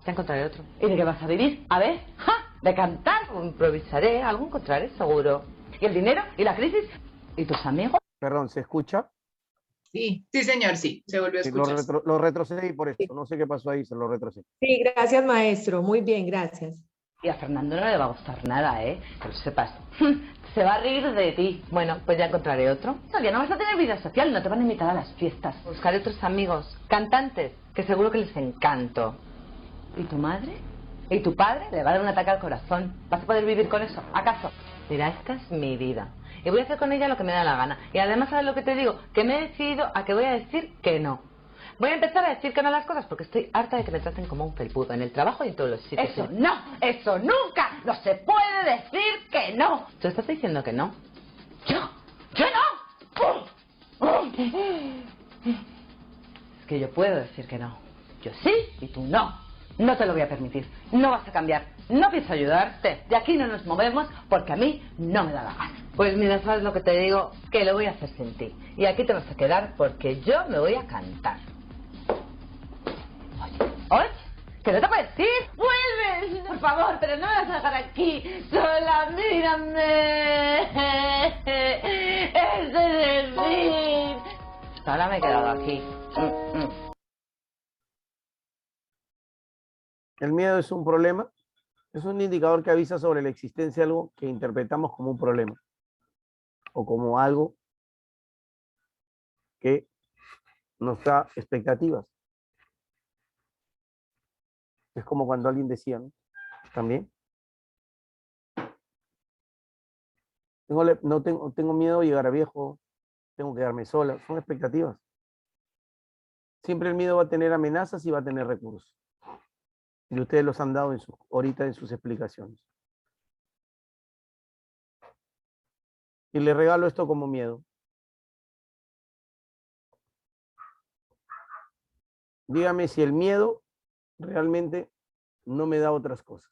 [SPEAKER 14] Ya encontraré otro. ¿Y de qué vas a vivir? A ver, ¡ja! De cantar o improvisaré, algo encontraré seguro. ¿Y el dinero? ¿Y la crisis? ¿Y tus amigos?
[SPEAKER 1] Perdón, ¿se escucha?
[SPEAKER 2] Sí, sí, señor, sí, se volvió a
[SPEAKER 1] Sí,
[SPEAKER 2] escuchar.
[SPEAKER 1] lo retrocedí por esto. No sé qué pasó ahí, se lo retrocedí.
[SPEAKER 6] Sí, gracias, maestro. Muy bien, gracias.
[SPEAKER 14] Y a Fernando no le va a gustar nada, ¿eh? Que lo sepas. Se va a reír de ti. Bueno, pues ya encontraré otro. No, ya no vas a tener vida social, no te van a invitar a las fiestas. Buscaré otros amigos, cantantes, que seguro que les encanto. ¿Y tu madre? ¿Y tu padre? Le va a dar un ataque al corazón. ¿Vas a poder vivir con eso? ¿Acaso? Mira, esta es mi vida. Y voy a hacer con ella lo que me da la gana. Y además, ¿sabes lo que te digo? Que me he decidido a que voy a decir que no. Voy a empezar a decir que no a las cosas porque estoy harta de que me traten como un felpudo en el trabajo y en todos los sitios. Eso no, eso nunca, no se puede decir que no. ¿Tú estás diciendo que no? Yo no. Es que yo puedo decir que no. Yo sí y tú no. No te lo voy a permitir. No vas a cambiar. No pienso ayudarte. De aquí no nos movemos porque a mí no me da la gana. Pues mira, ¿sabes lo que te digo? Que lo voy a hacer sin ti. Y aquí te vas a quedar porque yo me voy a cantar. Oye, ¿que no te puedes ir? ¡Vuelve! Por favor, pero no me vas a dejar aquí sola, mírame. Ese es el fin. Ahora me he quedado aquí.
[SPEAKER 1] El miedo es un problema, es un indicador que avisa sobre la existencia de algo que interpretamos como un problema o como algo que nos da expectativas. Es como cuando alguien decía, ¿no? También. Tengo miedo de llegar a viejo, tengo que quedarme sola, son expectativas. Siempre el miedo va a tener amenazas y va a tener recursos. Y ustedes los han dado ahorita en sus explicaciones. Y les regalo esto como miedo. Dígame si el miedo realmente no me da otras cosas.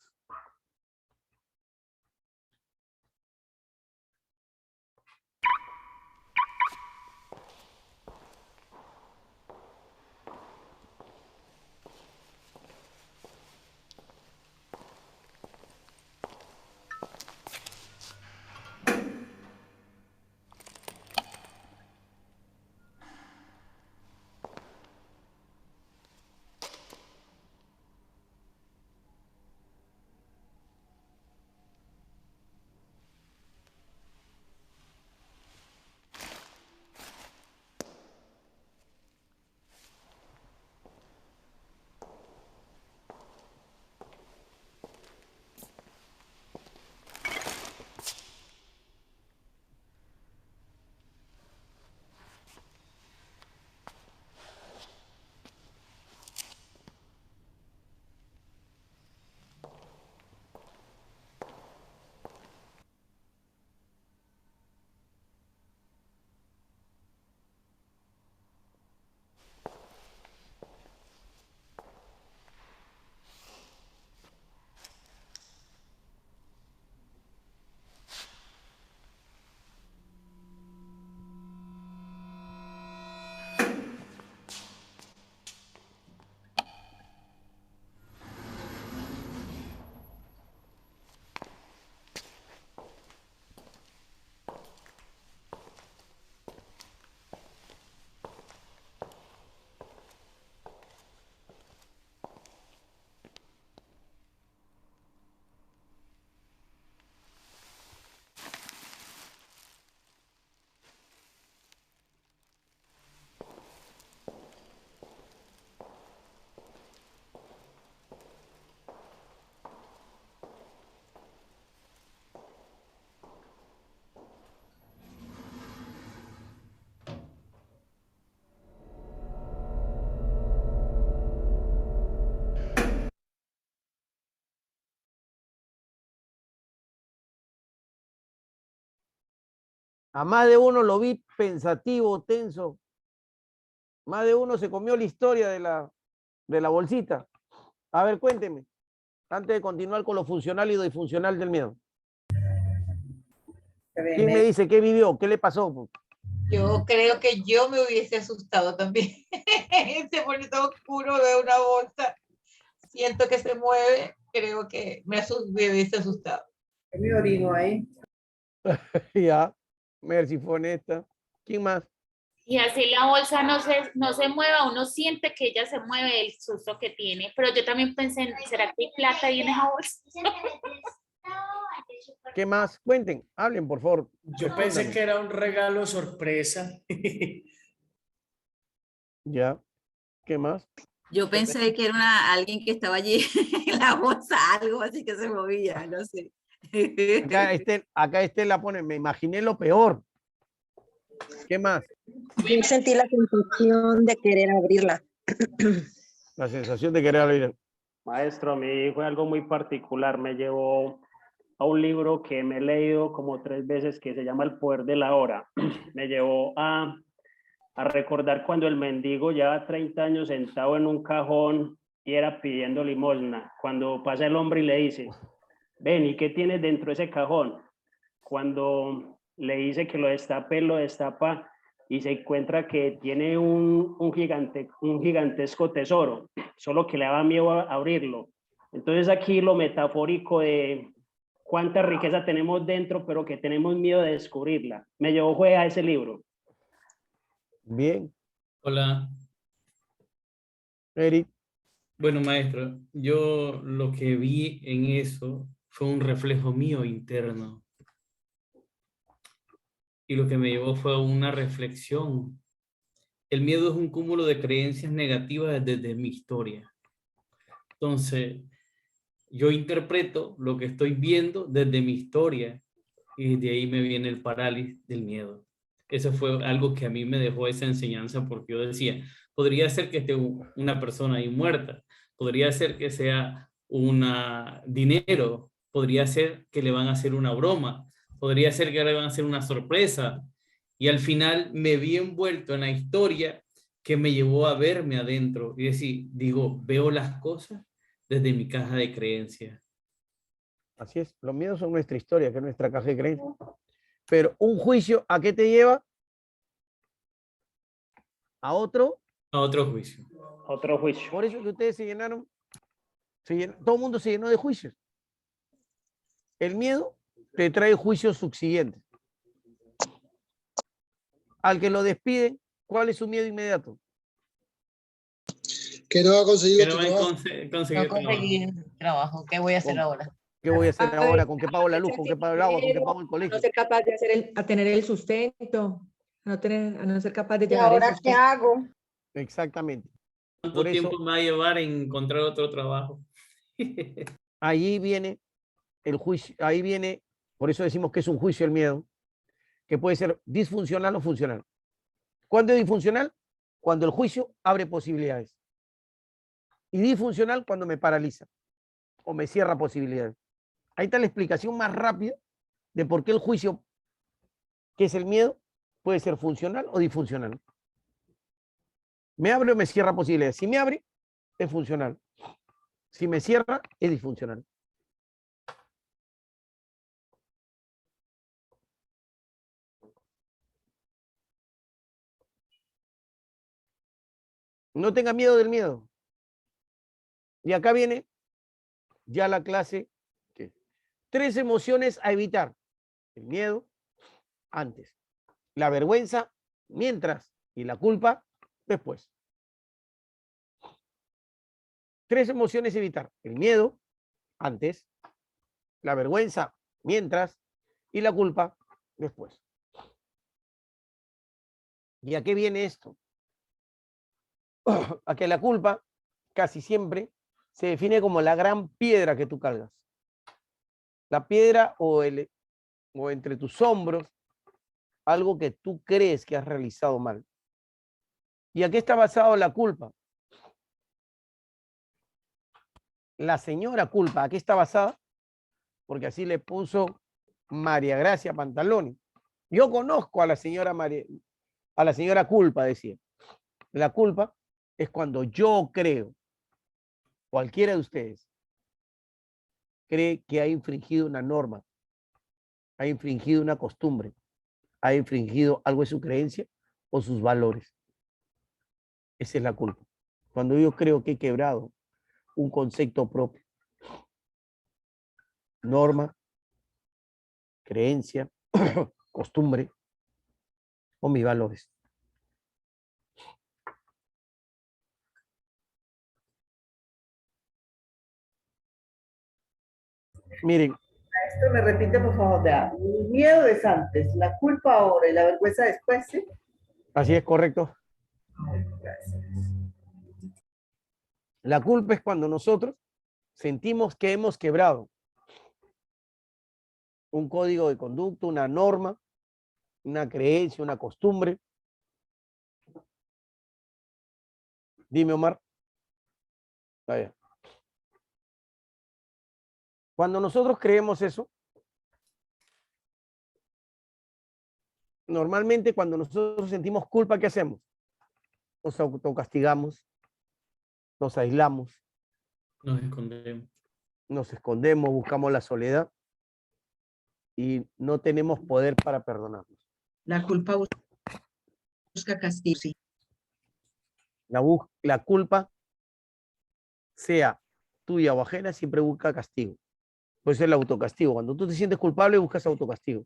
[SPEAKER 1] A más de uno lo vi pensativo, tenso. Más de uno se comió la historia de la bolsita. A ver, cuénteme, antes de continuar con lo funcional y lo disfuncional del miedo. ¿Quién me dice qué vivió? ¿Qué le pasó?
[SPEAKER 12] Yo creo que yo me hubiese asustado también. Se pone todo oscuro, veo una bolsa, siento que se mueve, creo que me hubiese asustado.
[SPEAKER 4] Me orino ahí.
[SPEAKER 1] Ya, Mercy fue honesta. ¿Quién más?
[SPEAKER 7] Y así la bolsa no se mueva, uno siente que ella se mueve el susto que tiene. Pero yo también pensé, ¿será que hay plata ahí en esa bolsa?
[SPEAKER 1] ¿Qué más? Cuenten, hablen, por favor.
[SPEAKER 8] Yo pensé que era un regalo sorpresa.
[SPEAKER 1] Ya. ¿Qué más?
[SPEAKER 15] Yo pensé que era alguien que estaba allí en la bolsa, algo así que se movía, no sé.
[SPEAKER 1] Acá Estela pone, me imaginé lo peor. ¿Qué más?
[SPEAKER 16] Yo sentí la sensación de querer abrirla.
[SPEAKER 1] La sensación de querer abrir.
[SPEAKER 11] Maestro, a mí fue algo muy particular. Me llevó a un libro que me he leído como 3 veces que se llama El poder de la hora. Me llevó a recordar cuando el mendigo lleva 30 años sentado en un cajón y era pidiendo limosna. Cuando pasa el hombre y le dice, ven, ¿y qué tienes dentro de ese cajón? Cuando le dice que lo destapa y se encuentra que tiene un gigantesco tesoro, solo que le daba miedo a abrirlo. Entonces aquí lo metafórico de cuánta riqueza tenemos dentro, pero que tenemos miedo de descubrirla. Me llevó fue a ese libro.
[SPEAKER 1] Bien.
[SPEAKER 10] Hola.
[SPEAKER 1] Eric.
[SPEAKER 10] Bueno, maestro, yo lo que vi en eso fue un reflejo mío interno. Y lo que me llevó fue una reflexión. El miedo es un cúmulo de creencias negativas desde mi historia. Entonces, yo interpreto lo que estoy viendo desde mi historia y de ahí me viene el parálisis del miedo. Eso fue algo que a mí me dejó esa enseñanza porque yo decía, podría ser que esté una persona ahí muerta, podría ser que sea dinero, podría ser que le van a hacer una broma, podría ser que le van a hacer una sorpresa. Y al final me vi envuelto en la historia que me llevó a verme adentro y decir, veo las cosas desde mi caja de creencias.
[SPEAKER 1] Así es, los miedos son nuestra historia, que es nuestra caja de creencias. Pero un juicio, ¿a qué te lleva? ¿A otro?
[SPEAKER 10] A otro juicio.
[SPEAKER 11] Otro juicio.
[SPEAKER 1] Por eso que ustedes se llenaron, todo el mundo se llenó de juicios. El miedo te trae juicios subsiguientes. Al que lo despiden, ¿cuál es su miedo inmediato?
[SPEAKER 17] Que no va a conseguir
[SPEAKER 12] No conseguir trabajo. ¿Qué voy a hacer ahora?
[SPEAKER 1] ¿Qué voy a hacer ahora? ¿Con qué pago la luz? ¿Con qué pago el agua? ¿Con qué pago el colegio?
[SPEAKER 6] No ser capaz de tener el sustento, a no ser capaz de
[SPEAKER 3] ¿Y
[SPEAKER 6] llevar
[SPEAKER 3] ahora
[SPEAKER 6] eso.
[SPEAKER 3] qué hago?
[SPEAKER 1] Exactamente.
[SPEAKER 10] ¿Cuánto tiempo me va a llevar en encontrar otro trabajo?
[SPEAKER 1] Ahí viene el juicio, ahí viene, por eso decimos que es un juicio el miedo, que puede ser disfuncional o funcional. ¿Cuándo es disfuncional? Cuando el juicio abre posibilidades. Y disfuncional cuando me paraliza o me cierra posibilidades. Ahí está la explicación más rápida de por qué el juicio, que es el miedo, puede ser funcional o disfuncional. ¿Me abre o me cierra posibilidades? Si me abre, es funcional. Si me cierra, es disfuncional. No tenga miedo del miedo. Y acá viene ya la clase. 3 emociones a evitar. El miedo, antes. La vergüenza, mientras. Y la culpa, después. 3 emociones a evitar. El miedo, antes. La vergüenza, mientras. Y la culpa, después. ¿Y a qué viene esto? A que la culpa casi siempre se define como la gran piedra que tú cargas. La piedra o entre tus hombros, algo que tú crees que has realizado mal. ¿Y a qué está basado la culpa? La señora culpa, ¿a qué está basada? Porque así le puso María Gracia Pantaloni. Yo conozco a la señora culpa, decía. La culpa es cuando yo creo, cualquiera de ustedes, cree que ha infringido una norma, ha infringido una costumbre, ha infringido algo de su creencia o sus valores. Esa es la culpa. Cuando yo creo que he quebrado un concepto propio, norma, creencia, costumbre o mis valores. Miren.
[SPEAKER 4] Esto me repite, por favor, vea. El miedo es antes, la culpa ahora y la vergüenza después, ¿sí?
[SPEAKER 1] Así es, correcto. La culpa es cuando nosotros sentimos que hemos quebrado un código de conducta, una norma, una creencia, una costumbre. Dime, Omar. Vaya. Cuando nosotros creemos eso, normalmente cuando nosotros sentimos culpa, ¿qué hacemos? Nos autocastigamos, nos aislamos, nos escondemos, buscamos la soledad y no tenemos poder para perdonarnos.
[SPEAKER 17] La culpa busca castigo, sí.
[SPEAKER 1] La culpa, sea tuya o ajena, siempre busca castigo. Puede ser el autocastigo. Cuando tú te sientes culpable, buscas autocastigo.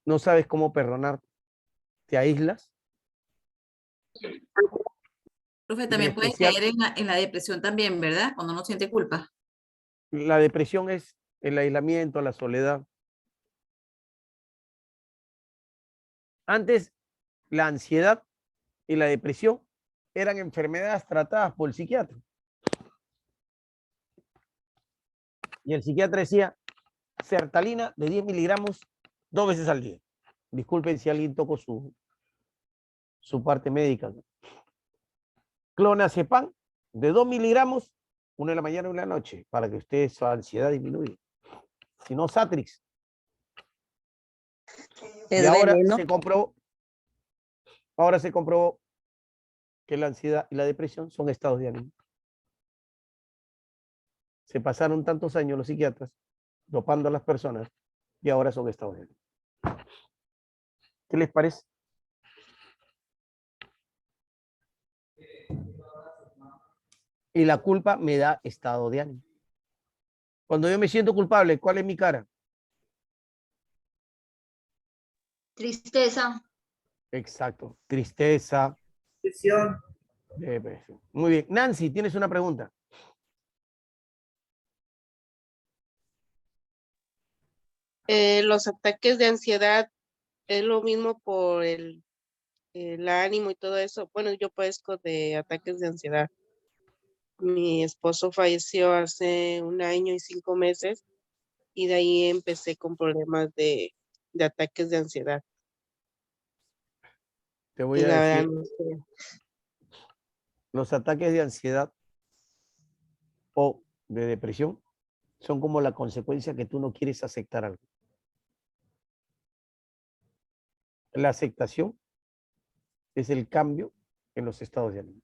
[SPEAKER 1] No sabes cómo perdonar. Te aíslas.
[SPEAKER 15] Profe, también puede caer en la depresión también, ¿verdad? Cuando uno siente culpa.
[SPEAKER 1] La depresión es el aislamiento, la soledad. Antes, la ansiedad y la depresión eran enfermedades tratadas por el psiquiatra. Y el psiquiatra decía, sertralina de 10 miligramos 2 veces al día. Disculpen si alguien tocó su parte médica. Clonazepam de 2 miligramos, 1 en la mañana y 1 en la noche, para que usted su ansiedad disminuya. Si no, Satrix. Y ahora se comprobó que la ansiedad y la depresión son estados de ánimo. Se pasaron tantos años los psiquiatras dopando a las personas y ahora son estados de ánimo. ¿Qué les parece? Y la culpa me da estado de ánimo. Cuando yo me siento culpable, ¿cuál es mi cara?
[SPEAKER 5] Tristeza.
[SPEAKER 1] Exacto. Tristeza.
[SPEAKER 4] Depresión.
[SPEAKER 1] Depresión. Muy bien. Nancy, tienes una pregunta.
[SPEAKER 18] Los ataques de ansiedad es lo mismo por el ánimo y todo eso. Bueno, yo padezco de ataques de ansiedad. Mi esposo falleció hace 1 año y 5 meses y de ahí empecé con problemas de ataques de ansiedad.
[SPEAKER 1] Te voy a decir, los ataques de ansiedad o de depresión son como la consecuencia que tú no quieres aceptar algo. La aceptación es el cambio en los estados de ánimo.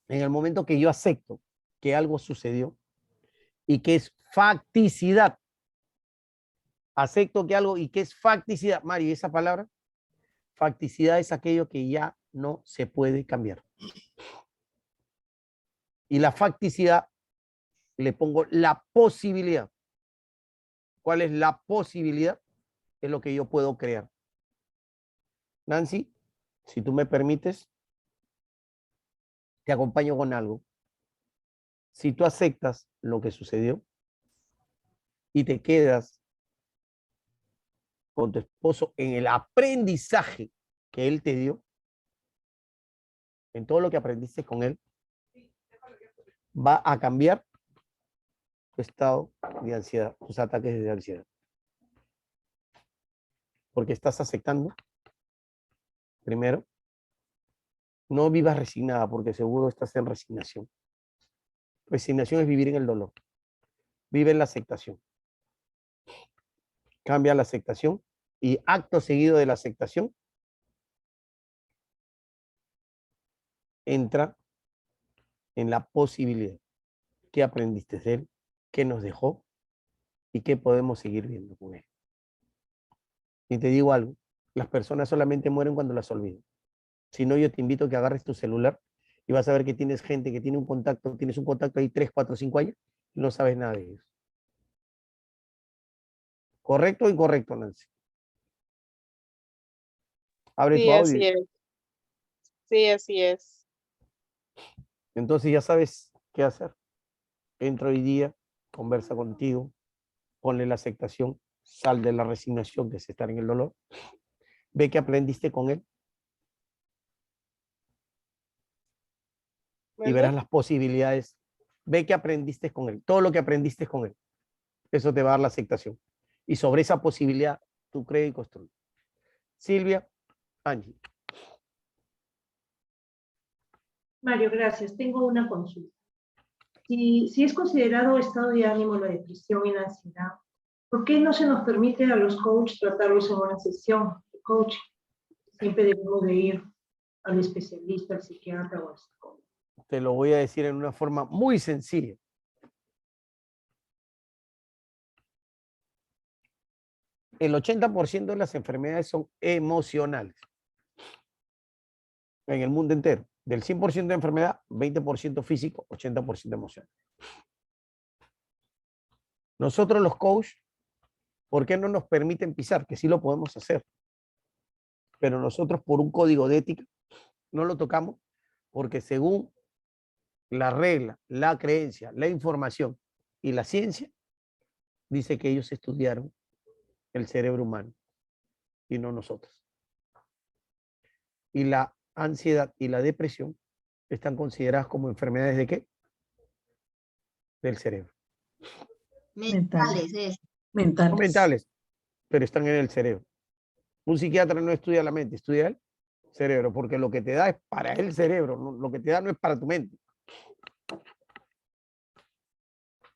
[SPEAKER 1] En el momento que yo acepto que algo sucedió y que es facticidad, acepto que algo y que es facticidad, Mari, esa palabra, facticidad es aquello que ya no se puede cambiar. Y la facticidad le pongo la posibilidad. ¿Cuál es la posibilidad? Es lo que yo puedo crear. Nancy, si tú me permites, te acompaño con algo. Si tú aceptas lo que sucedió y te quedas con tu esposo en el aprendizaje que él te dio, en todo lo que aprendiste con él, va a cambiar tu estado de ansiedad, tus ataques de ansiedad. Porque estás aceptando, primero, no vivas resignada, porque seguro estás en resignación. Resignación es vivir en el dolor. Vive en la aceptación. Cambia la aceptación y acto seguido de la aceptación, entra en la posibilidad. ¿Qué aprendiste de él? qué nos dejó y qué podemos seguir viendo con él. Y te digo algo, las personas solamente mueren cuando las olvidan. Si no, yo te invito a que agarres tu celular y vas a ver que tienes gente que tiene un contacto, tienes un contacto ahí 3, 4, 5 años y no sabes nada de ellos. ¿Correcto o incorrecto, Nancy? Abre
[SPEAKER 18] Sí,
[SPEAKER 1] tu audio.
[SPEAKER 18] así es. Sí, así es.
[SPEAKER 1] Entonces ya sabes qué hacer. Entra hoy día, conversa contigo, ponle la aceptación, sal de la resignación, que es estar en el dolor. Ve que aprendiste con él. Y
[SPEAKER 18] ¿Mande?
[SPEAKER 1] verás las posibilidades. Ve que aprendiste con él. Todo lo que aprendiste con él. Eso te va a dar la aceptación. Y sobre esa posibilidad, tú crees y construyes. Silvia, Angie.
[SPEAKER 19] Mario, gracias. Tengo una consulta. Si es considerado estado de ánimo la depresión y la ansiedad, ¿por qué no se nos permite a los coaches tratarlos en una sesión de coaching? Siempre debemos de ir al especialista, al psiquiatra o al psicólogo.
[SPEAKER 1] Te lo voy a decir en una forma muy sencilla. El 80% de las enfermedades son emocionales. En el mundo entero. Del 100% de enfermedad, 20% físico, 80% emocional. Nosotros los coaches, ¿por qué no nos permiten pisar? Que sí lo podemos hacer. Pero nosotros por un código de ética no lo tocamos porque según la regla, la creencia, la información y la ciencia, dice que ellos estudiaron el cerebro humano y no nosotros. Y la ansiedad y la depresión están consideradas como enfermedades ¿de qué? Del cerebro.
[SPEAKER 5] Mentales.
[SPEAKER 19] Mentales.
[SPEAKER 1] Son mentales, pero están en el cerebro. Un psiquiatra no estudia la mente, estudia el cerebro, porque lo que te da es para el cerebro, no, lo que te da no es para tu mente.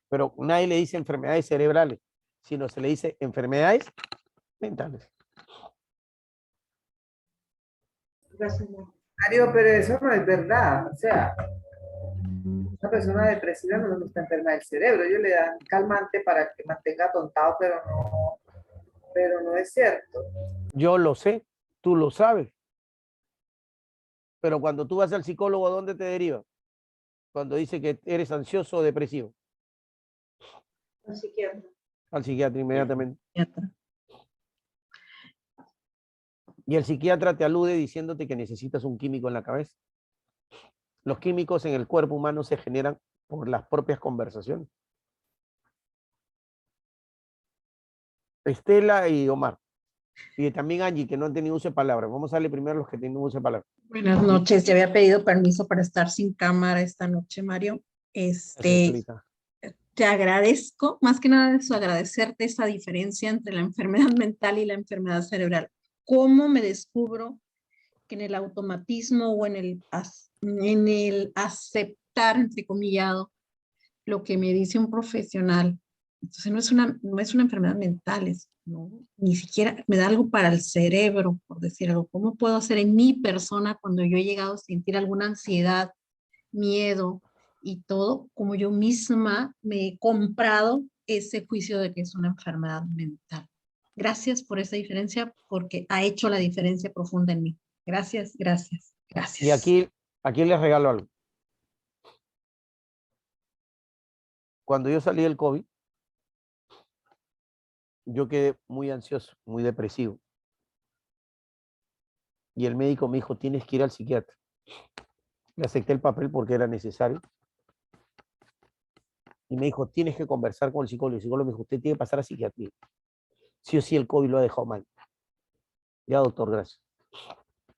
[SPEAKER 1] Pero nadie le dice enfermedades cerebrales, sino se le dice enfermedades mentales.
[SPEAKER 19] Gracias.
[SPEAKER 4] Mario, pero eso no es verdad. O sea, una persona depresiva no está enferma del cerebro. Ellos le dan calmante para que mantenga atontado, pero no es cierto.
[SPEAKER 1] Yo lo sé, tú lo sabes. Pero cuando tú vas al psicólogo, ¿a dónde te deriva? Cuando dice que eres ansioso o depresivo.
[SPEAKER 19] Al psiquiatra.
[SPEAKER 1] Al psiquiatra inmediatamente. Y el psiquiatra te alude diciéndote que necesitas un químico en la cabeza. Los químicos en el cuerpo humano se generan por las propias conversaciones. Estela y Omar. Y también Angie, que no han tenido uso de palabras. Vamos a darle primero a los que tienen uso de palabras.
[SPEAKER 17] Buenas noches, ya había pedido permiso para estar sin cámara esta noche, Mario. Te agradezco, más que nada eso, agradecerte esa diferencia entre la enfermedad mental y la enfermedad cerebral. ¿Cómo me descubro que en el automatismo o en el aceptar, entrecomillado, lo que me dice un profesional? Entonces no es una enfermedad mental, ni siquiera me da algo para el cerebro, por decir algo. ¿Cómo puedo hacer en mi persona cuando yo he llegado a sentir alguna ansiedad, miedo y todo, como yo misma me he comprado ese juicio de que es una enfermedad mental? Gracias por esa diferencia, porque ha hecho la diferencia profunda en mí. Gracias, gracias, gracias.
[SPEAKER 1] Y aquí les regalo algo. Cuando yo salí del COVID, yo quedé muy ansioso, muy depresivo. Y el médico me dijo, tienes que ir al psiquiatra. Le acepté el papel porque era necesario. Y me dijo, tienes que conversar con el psicólogo. El psicólogo me dijo, usted tiene que pasar a psiquiatría. Sí o sí el COVID lo ha dejado mal. Ya, doctor, gracias.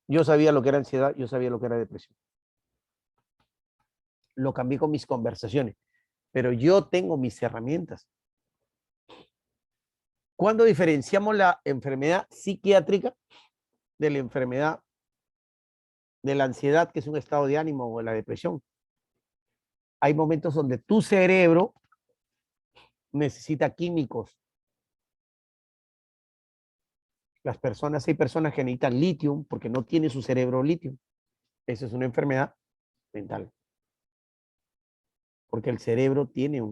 [SPEAKER 1] Yo sabía lo que era ansiedad, yo sabía lo que era depresión. Lo cambié con mis conversaciones. Pero yo tengo mis herramientas. ¿Cuándo diferenciamos la enfermedad psiquiátrica de la enfermedad de la ansiedad, que es un estado de ánimo, o de la depresión? Hay momentos donde tu cerebro necesita químicos. Hay personas que necesitan litio porque no tiene su cerebro litio. Esa es una enfermedad mental. Porque el cerebro tiene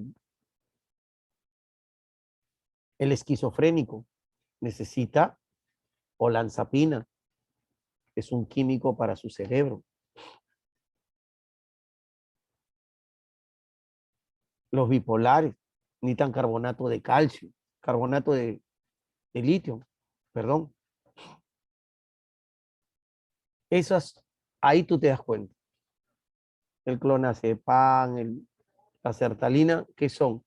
[SPEAKER 1] El esquizofrénico necesita olanzapina. Es un químico para su cerebro. Los bipolares necesitan carbonato de calcio, carbonato de litio, perdón. Esas, ahí tú te das cuenta. El clonazepam, la sertralina, ¿qué son?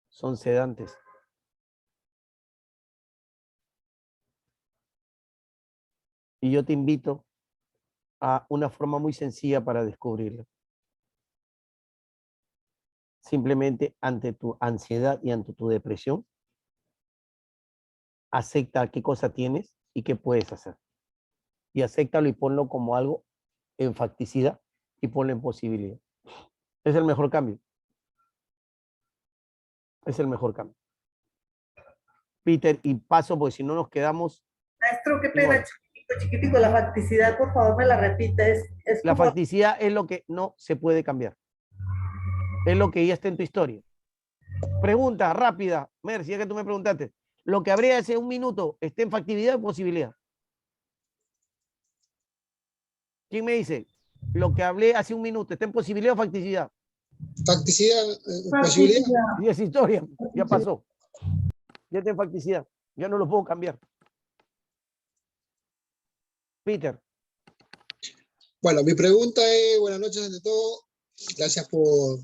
[SPEAKER 1] Son sedantes. Y yo te invito a una forma muy sencilla para descubrirlo. Simplemente ante tu ansiedad y ante tu depresión, acepta qué cosa tienes y qué puedes hacer. Y acéptalo y ponlo como algo en facticidad y ponlo en posibilidad. Es el mejor cambio. Es el mejor cambio. Peter, y paso, porque si no nos quedamos...
[SPEAKER 4] Maestro, qué pena, chiquitico, la facticidad, por favor, me la repite.
[SPEAKER 1] La facticidad es lo que no se puede cambiar. Es lo que ya está en tu historia. Pregunta rápida, Mercy, ya que tú me preguntaste. Lo que habría hace un minuto, ¿está en factibilidad o posibilidad? ¿Quién me dice? Lo que hablé hace un minuto, ¿está en posibilidad o facticidad?
[SPEAKER 20] Facticidad, posibilidad.
[SPEAKER 1] Y es historia, ya pasó. Ya está en facticidad, ya no lo puedo cambiar. Peter.
[SPEAKER 20] Bueno, mi pregunta es, buenas noches ante todo, gracias por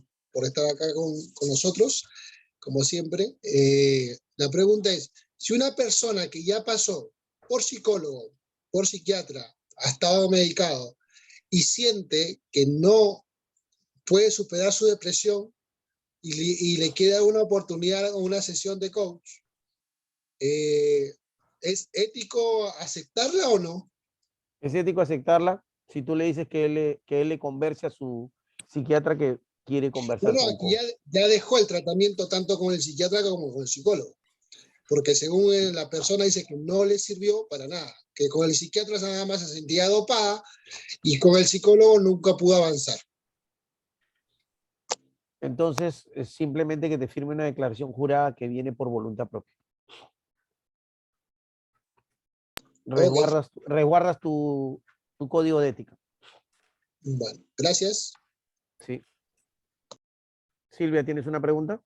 [SPEAKER 20] estar acá con nosotros, como siempre. La pregunta es, si una persona que ya pasó por psicólogo, por psiquiatra, ha estado medicado y siente que no puede superar su depresión y le queda una oportunidad o una sesión de coach, ¿es ético aceptarla o no?
[SPEAKER 1] Es ético aceptarla si tú le dices que él le converse a su psiquiatra que quiere conversar
[SPEAKER 20] No,
[SPEAKER 1] con
[SPEAKER 20] aquí ya dejó el tratamiento tanto con el psiquiatra como con el psicólogo. Porque según la persona dice que no le sirvió para nada, que con el psiquiatra nada más se sentía dopada y con el psicólogo nunca pudo avanzar.
[SPEAKER 1] Entonces, es simplemente que te firme una declaración jurada que viene por voluntad propia. Resguardas tu código de ética.
[SPEAKER 20] Bueno, gracias.
[SPEAKER 1] Sí. Silvia, ¿tienes una pregunta?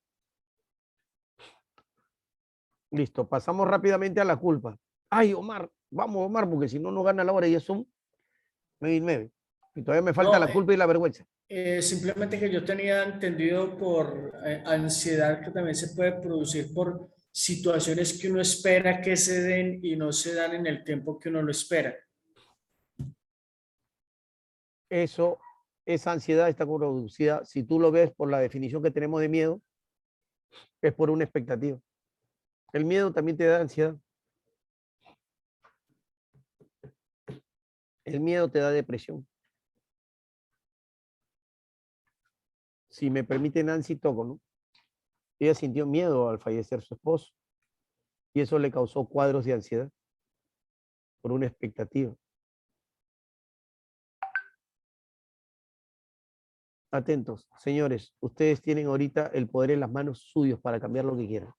[SPEAKER 1] Listo, pasamos rápidamente a la culpa. Ay, Omar, vamos, Omar, porque si no, no gana la hora y es un 9:09. Y todavía me falta la culpa y la vergüenza.
[SPEAKER 8] Simplemente que yo tenía entendido por ansiedad que también se puede producir por situaciones que uno espera que se den y no se dan en el tiempo que uno lo espera.
[SPEAKER 1] Eso, esa ansiedad está producida, si tú lo ves por la definición que tenemos de miedo, es por una expectativa. El miedo también te da ansiedad. El miedo te da depresión. Si me permite, Nancy toco, ¿no? Ella sintió miedo al fallecer su esposo y eso le causó cuadros de ansiedad por una expectativa. Atentos, señores, ustedes tienen ahorita el poder en las manos suyos para cambiar lo que quieran.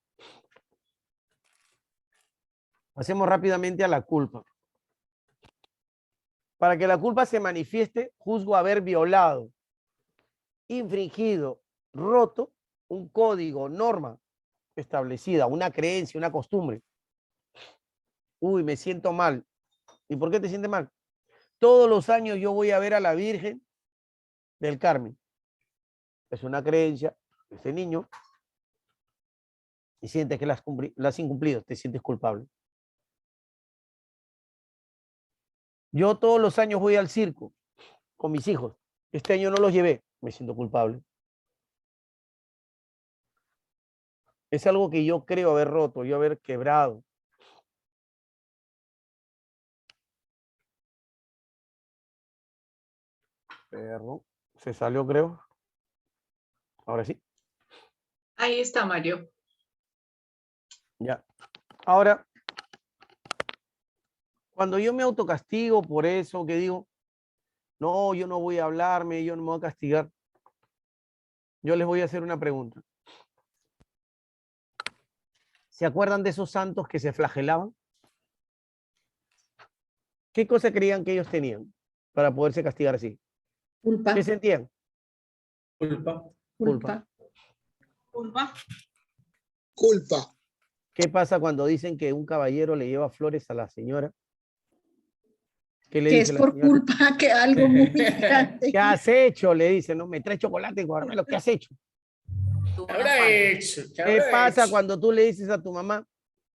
[SPEAKER 1] Pasemos rápidamente a la culpa. Para que la culpa se manifieste, juzgo haber violado, infringido, roto un código, norma establecida, una creencia, una costumbre. Uy, me siento mal. ¿Y por qué te sientes mal? Todos los años yo voy a ver a la Virgen del Carmen. Es una creencia de ese niño y sientes que la has incumplido, te sientes culpable. Yo todos los años voy al circo con mis hijos. Este año no los llevé, me siento culpable. Es algo que yo creo haber roto, yo haber quebrado. Perro, se salió, creo. Ahora sí.
[SPEAKER 2] Ahí está, Mario.
[SPEAKER 1] Ya. Ahora, cuando yo me autocastigo por eso, que digo, no, yo no voy a hablarme, yo no me voy a castigar, yo les voy a hacer una pregunta. ¿Se acuerdan de esos santos que se flagelaban? ¿Qué cosa creían que ellos tenían para poderse castigar así?
[SPEAKER 17] Culpa.
[SPEAKER 1] ¿Qué sentían?
[SPEAKER 8] Culpa.
[SPEAKER 1] Culpa.
[SPEAKER 9] Culpa.
[SPEAKER 20] Culpa.
[SPEAKER 1] ¿Qué pasa cuando dicen que un caballero le lleva flores a la señora? ¿Qué le
[SPEAKER 17] Que
[SPEAKER 1] dice
[SPEAKER 17] es
[SPEAKER 1] la
[SPEAKER 17] por
[SPEAKER 1] señora?
[SPEAKER 17] culpa que algo muy grande.
[SPEAKER 1] ¿Qué has hecho? Le dice, no, me trae chocolate y caramelo. ¿Qué has hecho?
[SPEAKER 8] ¿Qué habrá hecho? ¿Qué
[SPEAKER 1] ¿Qué
[SPEAKER 8] habrá
[SPEAKER 1] pasa
[SPEAKER 8] hecho?
[SPEAKER 1] cuando tú le dices a tu mamá,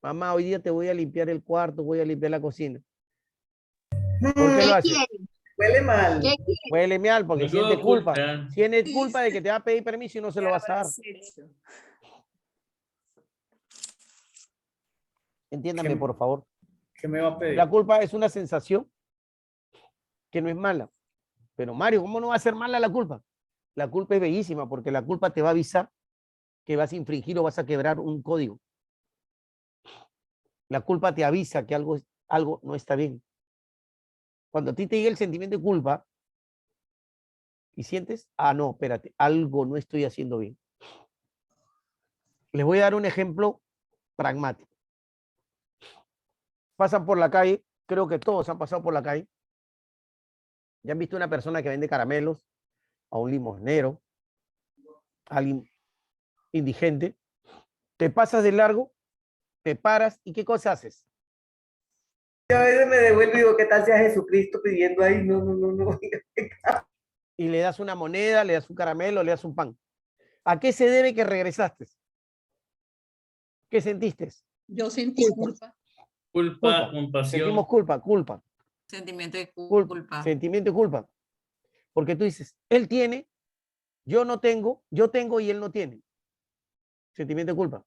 [SPEAKER 1] mamá, hoy día te voy a limpiar el cuarto, voy a limpiar la cocina? ¿Por qué lo haces?
[SPEAKER 4] Huele mal.
[SPEAKER 1] Huele mal porque
[SPEAKER 10] No puedo
[SPEAKER 1] siente culpa.
[SPEAKER 10] ocultar.
[SPEAKER 1] Tiene culpa de que te va a pedir permiso y no se lo vas a dar. Entiéndame, por favor.
[SPEAKER 8] ¿Qué me va a pedir?
[SPEAKER 1] La culpa es una sensación que no es mala. Pero Mario, ¿cómo no va a ser mala la culpa? La culpa es bellísima porque la culpa te va a avisar que vas a infringir o vas a quebrar un código. La culpa te avisa que algo no está bien. Cuando a ti te llega el sentimiento de culpa y sientes, no, espérate, algo no estoy haciendo bien. Les voy a dar un ejemplo pragmático. Pasan por la calle, creo que todos han pasado por la calle. Ya han visto una persona que vende caramelos, a un limosnero, a alguien indigente. Te pasas de largo, te paras y ¿qué cosa haces?
[SPEAKER 4] Yo a veces me devuelvo y digo, ¿qué tal sea Jesucristo pidiendo ahí? No, no, no, no.
[SPEAKER 1] Y le das una moneda, le das un caramelo, le das un pan. ¿A qué se debe que regresaste? ¿Qué sentiste?
[SPEAKER 17] Yo sentí culpa.
[SPEAKER 10] Culpa, compasión.
[SPEAKER 1] Sentimos culpa.
[SPEAKER 15] Sentimiento de
[SPEAKER 1] Culpa.
[SPEAKER 15] culpa.
[SPEAKER 1] Sentimiento de culpa. Porque tú dices, él tiene, yo no tengo, yo tengo y él no tiene. Sentimiento de culpa.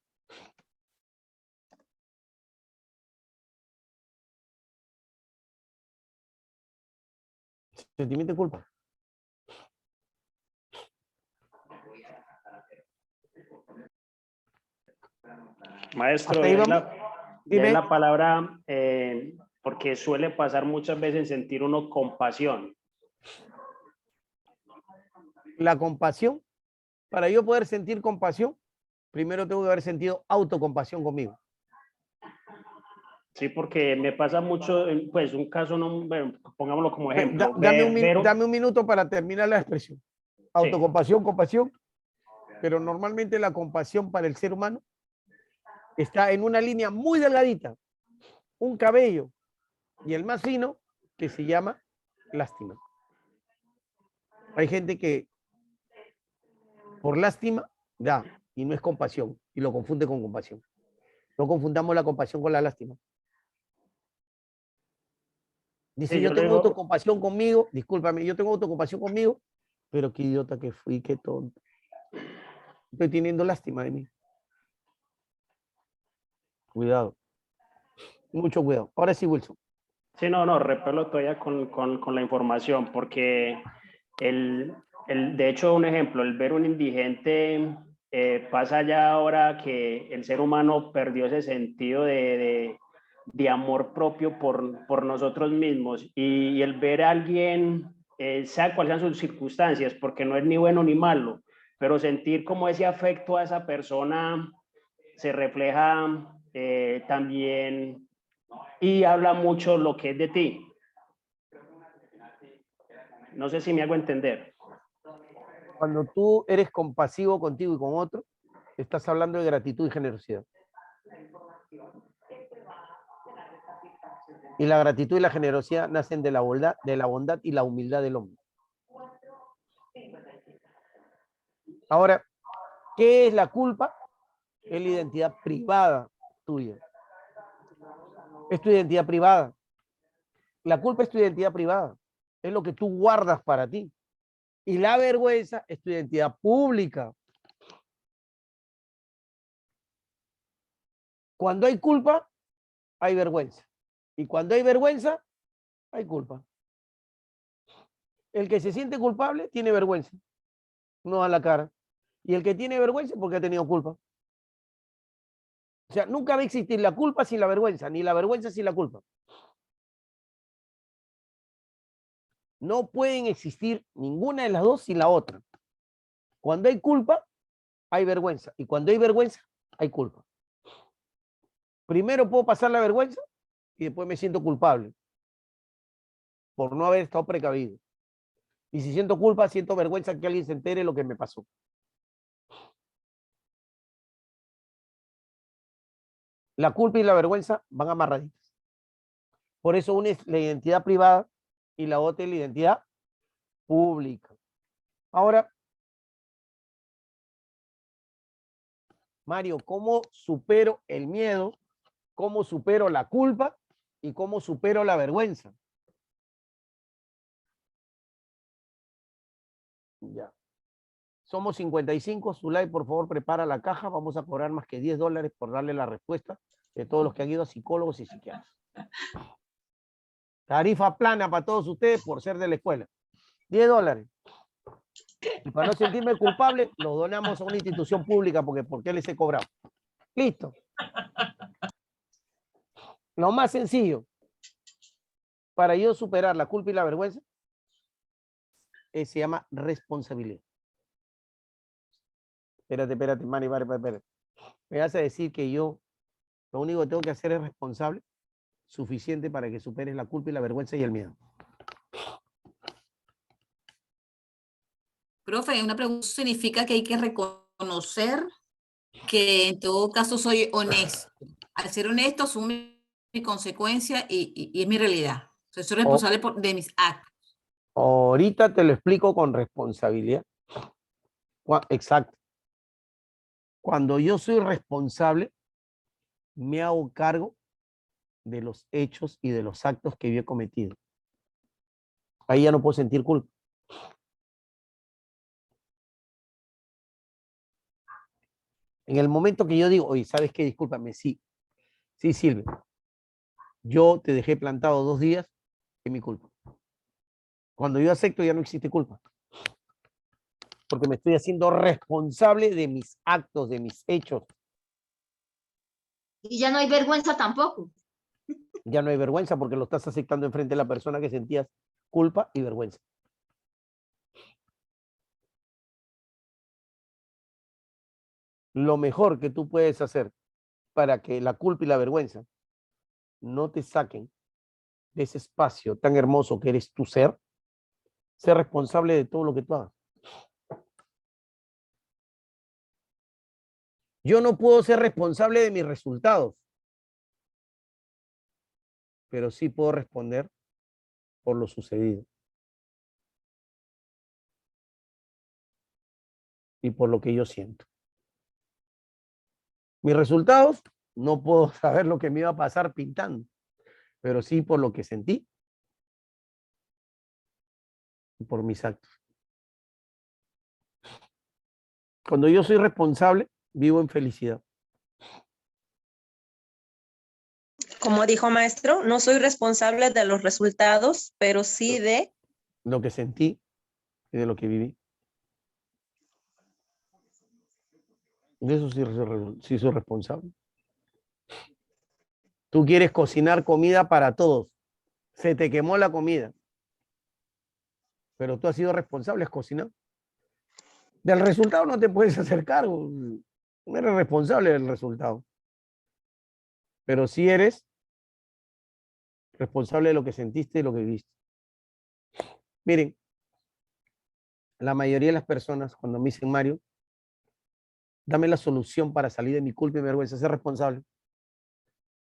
[SPEAKER 1] Sentimiento de culpa.
[SPEAKER 11] Maestro,
[SPEAKER 1] ¿Hasta ahí
[SPEAKER 11] de ahí
[SPEAKER 1] vamos?
[SPEAKER 11] de ahí
[SPEAKER 1] Dime.
[SPEAKER 11] la palabra, porque suele pasar muchas veces en sentir uno compasión.
[SPEAKER 1] La compasión, para yo poder sentir compasión, primero tengo que haber sentido autocompasión conmigo.
[SPEAKER 11] Sí, porque me pasa mucho, pues un caso, no, bueno, pongámoslo como ejemplo.
[SPEAKER 1] Dame un minuto para terminar la expresión. Autocompasión, compasión, pero normalmente la compasión para el ser humano está en una línea muy delgadita, un cabello, y el más fino, que se llama lástima. Hay gente que por lástima da, y no es compasión, y lo confunde con compasión. No confundamos la compasión con la lástima. Dice,
[SPEAKER 11] Sí,
[SPEAKER 1] yo
[SPEAKER 11] yo
[SPEAKER 1] tengo
[SPEAKER 11] digo-
[SPEAKER 1] autocompasión conmigo, discúlpame, yo tengo autocompasión conmigo, pero qué idiota que fui, qué tonto. Estoy teniendo lástima de mí. Cuidado. Mucho cuidado. Ahora sí, Wilson.
[SPEAKER 11] Sí, no, repelo todavía con la información, porque de hecho, un ejemplo, el ver un indigente pasa ya ahora que el ser humano perdió ese sentido de amor propio por nosotros mismos y el ver a alguien, sea cuáles sean sus circunstancias, porque no es ni bueno ni malo, pero sentir como ese afecto a esa persona se refleja también y habla mucho lo que es de ti. No sé si me hago entender.
[SPEAKER 1] Cuando tú eres compasivo contigo y con otro, estás hablando de gratitud y generosidad. Y la gratitud y la generosidad nacen de la bondad y la humildad del hombre. Ahora, ¿qué es la culpa? Es la identidad privada tuya. Es tu identidad privada. La culpa es tu identidad privada. Es lo que tú guardas para ti. Y la vergüenza es tu identidad pública. Cuando hay culpa, hay vergüenza. Y cuando hay vergüenza, hay culpa. El que se siente culpable tiene vergüenza. No da la cara. Y el que tiene vergüenza porque ha tenido culpa. O sea, nunca va a existir la culpa sin la vergüenza, ni la vergüenza sin la culpa. No pueden existir ninguna de las dos sin la otra. Cuando hay culpa, hay vergüenza. Y cuando hay vergüenza, hay culpa. Primero puedo pasar la vergüenza y después me siento culpable por no haber estado precavido. Y si siento culpa, siento vergüenza que alguien se entere de lo que me pasó. La culpa y la vergüenza van amarraditas. Por eso una es la identidad privada y la otra es la identidad pública. Ahora, Mario, ¿cómo supero el miedo? ¿Cómo supero la culpa? ¿Y cómo supero la vergüenza? Ya. Somos 55. Zulay, por favor, prepara la caja. Vamos a cobrar más que $10 por darle la respuesta de todos los que han ido a psicólogos y psiquiatras. Tarifa plana para todos ustedes por ser de la escuela. $10. Y para no sentirme culpable, lo donamos a una institución pública porque ¿por qué les he cobrado? Listo. Lo más sencillo para yo superar la culpa y la vergüenza se llama responsabilidad. Espérate, Mari, espérate. Me vas a decir que yo lo único que tengo que hacer es responsable, suficiente para que superes la culpa y la vergüenza y el miedo.
[SPEAKER 15] Profe, una pregunta significa que hay que reconocer que en todo caso soy honesto. Al ser honesto, asumo mi consecuencia y es mi realidad. O sea, soy responsable de mis actos.
[SPEAKER 1] Ahorita te lo explico con responsabilidad. Exacto. Cuando yo soy responsable, me hago cargo de los hechos y de los actos que yo he cometido. Ahí ya no puedo sentir culpa. En el momento que yo digo, oye, ¿sabes qué? Discúlpame, sí, Silvia. Yo te dejé plantado 2 días, es mi culpa. Cuando yo acepto ya no existe culpa. Porque me estoy haciendo responsable de mis actos, de mis hechos.
[SPEAKER 5] Y ya no hay vergüenza tampoco.
[SPEAKER 1] Ya no hay vergüenza porque lo estás aceptando enfrente de la persona que sentías culpa y vergüenza. Lo mejor que tú puedes hacer para que la culpa y la vergüenza no te saquen de ese espacio tan hermoso que eres tu ser responsable de todo lo que tú hagas. Yo no puedo ser responsable de mis resultados, pero sí puedo responder por lo sucedido y por lo que yo siento. Mis resultados, no puedo saber lo que me iba a pasar pintando, pero sí por lo que sentí y por mis actos. Cuando yo soy responsable, vivo en felicidad.
[SPEAKER 16] Como dijo maestro, no soy responsable de los resultados, pero sí de
[SPEAKER 1] lo que sentí y de lo que viví. De eso sí soy responsable. Tú quieres cocinar comida para todos. Se te quemó la comida. Pero tú has sido responsable, es cocinar. Del resultado no te puedes hacer cargo. No eres responsable del resultado. Pero sí eres responsable de lo que sentiste y lo que viviste. Miren, la mayoría de las personas cuando me dicen, Mario, dame la solución para salir de mi culpa y mi vergüenza, ser responsable.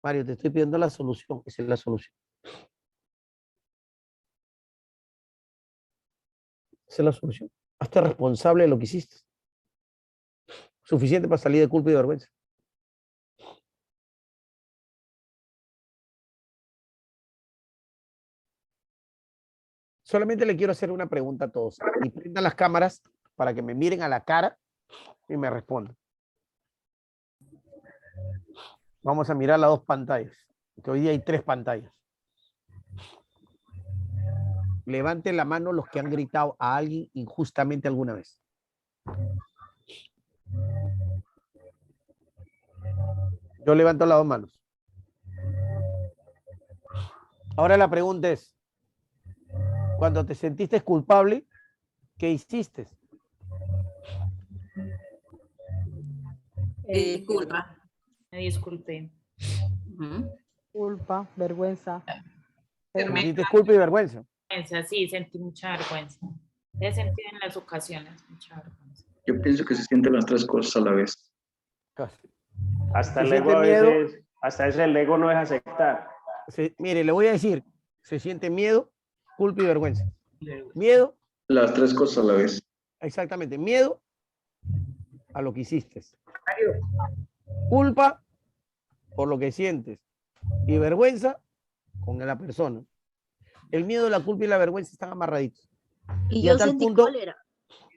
[SPEAKER 1] Mario, te estoy pidiendo la solución. Esa es la solución. Esa es la solución. Hazte responsable de lo que hiciste. Suficiente para salir de culpa y de vergüenza. Solamente le quiero hacer una pregunta a todos. Y prendan las cámaras para que me miren a la cara y me respondan. Vamos a mirar las 2 pantallas. Que hoy día hay 3 pantallas. Levanten la mano los que han gritado a alguien injustamente alguna vez. Yo levanto las 2 manos. Ahora la pregunta es, cuando te sentiste culpable, ¿qué hiciste?
[SPEAKER 15] Disculpa.
[SPEAKER 7] Me disculpé.
[SPEAKER 21] Culpa, vergüenza.
[SPEAKER 1] Sentiste culpa y vergüenza.
[SPEAKER 7] Sí, sentí mucha vergüenza. He sentido en las ocasiones mucha vergüenza.
[SPEAKER 22] Yo pienso que se sienten las tres cosas a la vez.
[SPEAKER 11] Hasta
[SPEAKER 1] Se
[SPEAKER 11] el ego
[SPEAKER 1] siente
[SPEAKER 11] a
[SPEAKER 1] miedo.
[SPEAKER 11] veces, hasta ese el ego no deja aceptar.
[SPEAKER 1] Mire, le voy a decir, se siente miedo, culpa y vergüenza. Miedo.
[SPEAKER 22] Las tres cosas a la vez.
[SPEAKER 1] Exactamente, miedo a lo que hiciste. Culpa por lo que sientes y vergüenza con la persona. El miedo, la culpa y la vergüenza están amarraditos.
[SPEAKER 23] Y
[SPEAKER 1] a
[SPEAKER 23] yo
[SPEAKER 1] tal
[SPEAKER 23] sentí
[SPEAKER 1] punto,
[SPEAKER 23] cólera.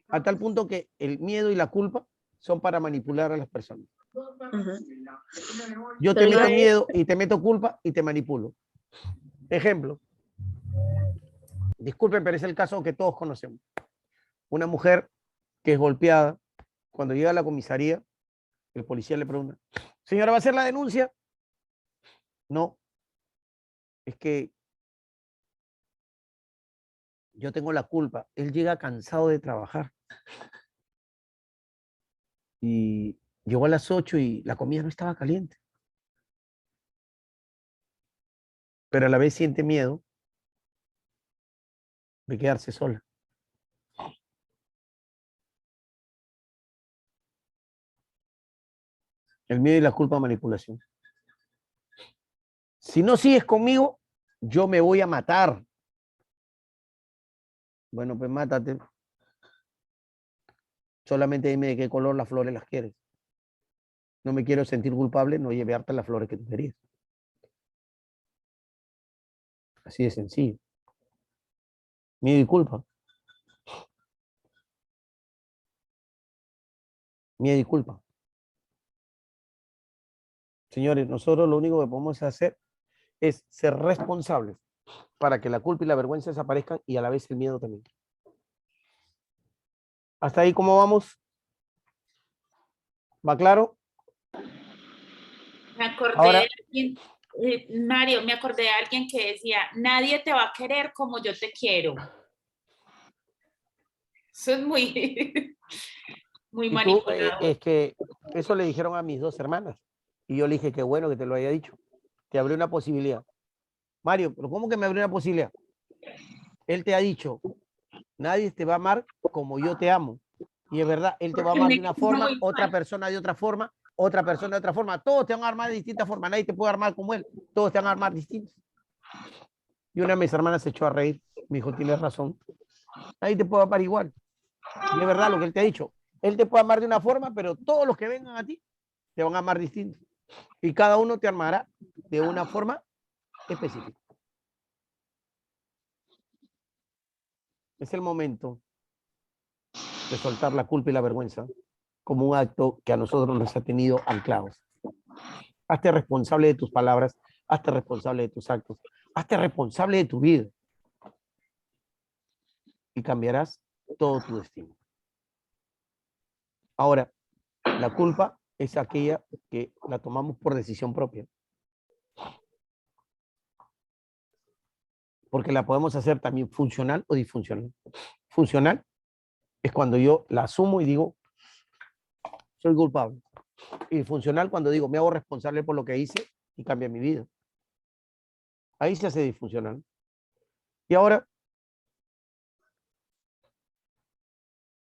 [SPEAKER 1] a tal punto que el miedo y la culpa son para manipular a las personas. Yo te meto miedo y te meto culpa y te manipulo. Ejemplo. Disculpen, pero es el caso que todos conocemos. Una mujer que es golpeada, cuando llega a la comisaría, el policía le pregunta, señora, ¿va a hacer la denuncia? No. Es que yo tengo la culpa. Él llega cansado de trabajar. Y llegó a las 8 y la comida no estaba caliente. Pero a la vez siente miedo de quedarse sola. El miedo y la culpa, manipulación. Si no sigues conmigo, yo me voy a matar. Bueno, pues mátate. Solamente dime de qué color las flores las quieres. No me quiero sentir culpable, no llevarte las flores que tú querías. Así de sencillo. Miedo y culpa. Miedo y culpa. Señores, nosotros lo único que podemos hacer es ser responsables para que la culpa y la vergüenza desaparezcan y a la vez el miedo también. ¿Hasta ahí cómo vamos? ¿Va claro?
[SPEAKER 7] Me acordé
[SPEAKER 1] Ahora,
[SPEAKER 7] de alguien, Mario, me acordé de alguien que decía, nadie te va a querer como yo te quiero. Eso es muy, muy
[SPEAKER 1] y tú,
[SPEAKER 7] manipulado.
[SPEAKER 1] es que eso le dijeron a mis dos hermanas. Y yo le dije, qué bueno que te lo haya dicho. Te abrió una posibilidad. Mario, ¿pero cómo que me abrió una posibilidad? Él te ha dicho, nadie te va a amar como yo te amo. Y es verdad, él te va a amar de una forma, otra persona de otra forma, otra persona de otra forma. Todos te van a armar de distintas formas. Nadie te puede armar como él. Todos te van a armar distintos. Y una de mis hermanas se echó a reír. Me dijo, tienes razón. Nadie te puede amar igual. Y es verdad lo que él te ha dicho. Él te puede amar de una forma, pero todos los que vengan a ti te van a amar distintos. Y cada uno te amará de una forma específica. Es el momento de soltar la culpa y la vergüenza como un acto que a nosotros nos ha tenido anclados. Hazte responsable de tus palabras, hazte responsable de tus actos, hazte responsable de tu vida y cambiarás todo tu destino. Ahora, la culpa es aquella que la tomamos por decisión propia. Porque la podemos hacer también funcional o disfuncional. Funcional es cuando yo la asumo y digo, soy culpable. Y disfuncional cuando digo, me hago responsable por lo que hice y cambia mi vida. Ahí se hace disfuncional. Y ahora,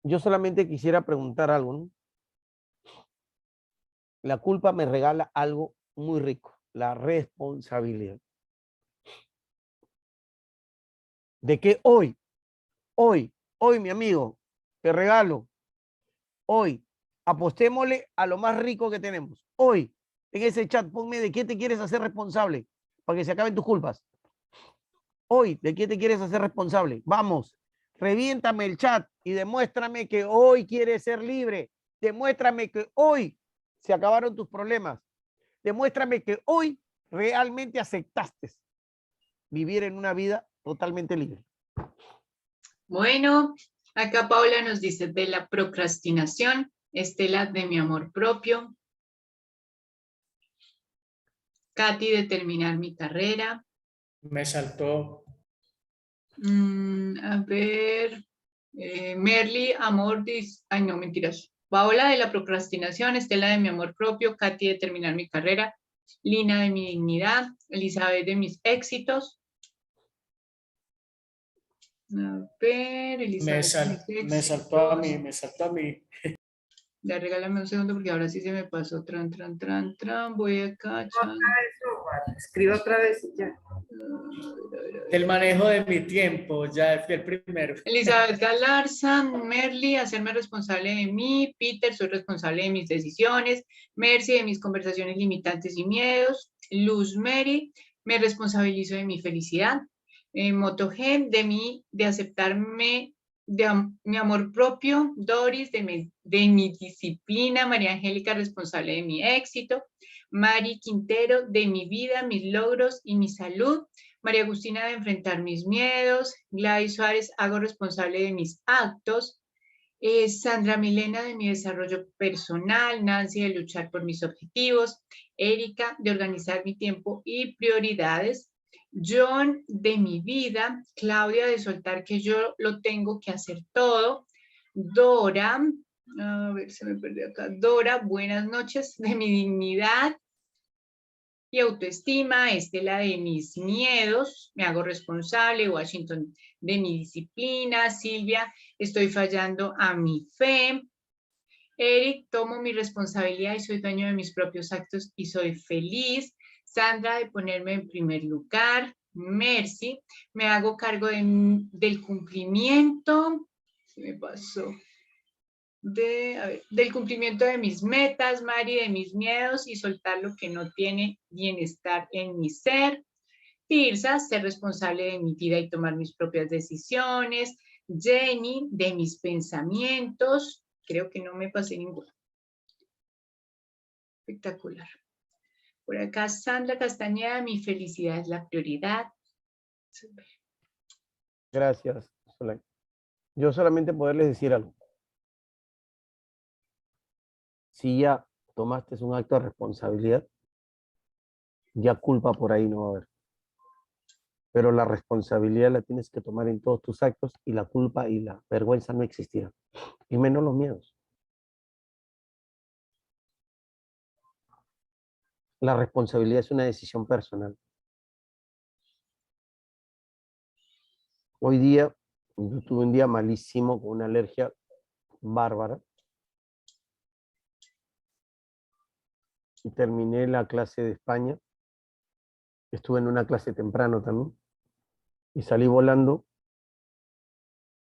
[SPEAKER 1] yo solamente quisiera preguntar algo, ¿no? La culpa me regala algo muy rico, la responsabilidad. De que hoy, mi amigo, te regalo, hoy, apostémosle a lo más rico que tenemos. Hoy, en ese chat, ponme de qué te quieres hacer responsable para que se acaben tus culpas. Hoy, ¿de qué te quieres hacer responsable? Vamos, reviéntame el chat y demuéstrame que hoy quieres ser libre. Demuéstrame que hoy se acabaron tus problemas. Demuéstrame que hoy realmente aceptaste vivir en una vida totalmente libre.
[SPEAKER 2] Bueno, acá Paula nos dice de la procrastinación, Estela de mi amor propio, Katy de terminar mi carrera.
[SPEAKER 8] Me saltó.
[SPEAKER 2] A ver, Merly, amor, ay no, mentiras. Paola de la procrastinación, Estela de mi amor propio, Katy de terminar mi carrera, Lina de mi dignidad, Elizabeth de mis éxitos. A ver, Elizabeth de mis
[SPEAKER 8] Me saltó a mí.
[SPEAKER 2] Ya regálame un segundo porque ahora sí se me pasó. Voy acá.
[SPEAKER 4] Escribe otra vez y ya.
[SPEAKER 8] El manejo de mi tiempo, ya fui el primero.
[SPEAKER 2] Elizabeth Galarza, Merly, hacerme responsable de mí. Peter, soy responsable de mis decisiones. Mercy, de mis conversaciones limitantes y miedos. Luz Mary, me responsabilizo de mi felicidad. Motogen, de aceptarme, mi amor propio. Doris, de mi disciplina. María Angélica, responsable de mi éxito. Mari Quintero, de mi vida, mis logros y mi salud. María Agustina, de enfrentar mis miedos. Gladys Suárez, hago responsable de mis actos. Sandra Milena, de mi desarrollo personal. Nancy, de luchar por mis objetivos. Erika, de organizar mi tiempo y prioridades. John, de mi vida. Claudia, de soltar que yo lo tengo que hacer todo. Dora, a ver, se me perdió acá. Dora, buenas noches, de mi dignidad y autoestima. Estela, de mis miedos, me hago responsable. Washington, de mi disciplina. Silvia, estoy fallando a mi fe. Eric, tomo mi responsabilidad y soy dueño de mis propios actos y soy feliz. Sandra, de ponerme en primer lugar. Mercy, me hago cargo del cumplimiento. Se me pasó. Del cumplimiento de mis metas. Mari, de mis miedos y soltar lo que no tiene bienestar en mi ser. Tirsa, ser responsable de mi vida y tomar mis propias decisiones. Jenny, de mis pensamientos. Creo que no me pasé ninguna. Espectacular. Por acá, Sandra Castañeda, mi felicidad es la prioridad. Super.
[SPEAKER 1] Gracias, Solange. Yo solamente poderles decir algo. Si ya tomaste un acto de responsabilidad, ya culpa por ahí no va a haber. Pero la responsabilidad la tienes que tomar en todos tus actos y la culpa y la vergüenza no existirán. Y menos los miedos. La responsabilidad es una decisión personal. Hoy día, yo tuve un día malísimo con una alergia bárbara. Y terminé la clase de España. Estuve en una clase temprano también. Y salí volando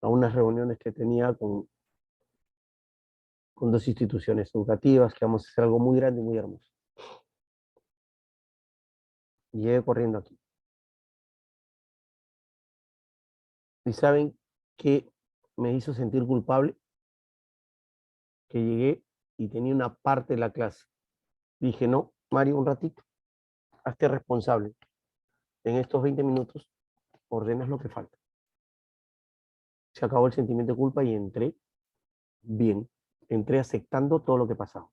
[SPEAKER 1] a unas reuniones que tenía con dos instituciones educativas, que vamos a hacer algo muy grande y muy hermoso. Y llegué corriendo aquí. ¿Y saben qué me hizo sentir culpable? Que llegué y tenía una parte de la clase. Dije, no, Mario, un ratito, hazte responsable. En estos 20 minutos ordenas lo que falta. Se acabó el sentimiento de culpa y entré bien. Entré aceptando todo lo que pasaba.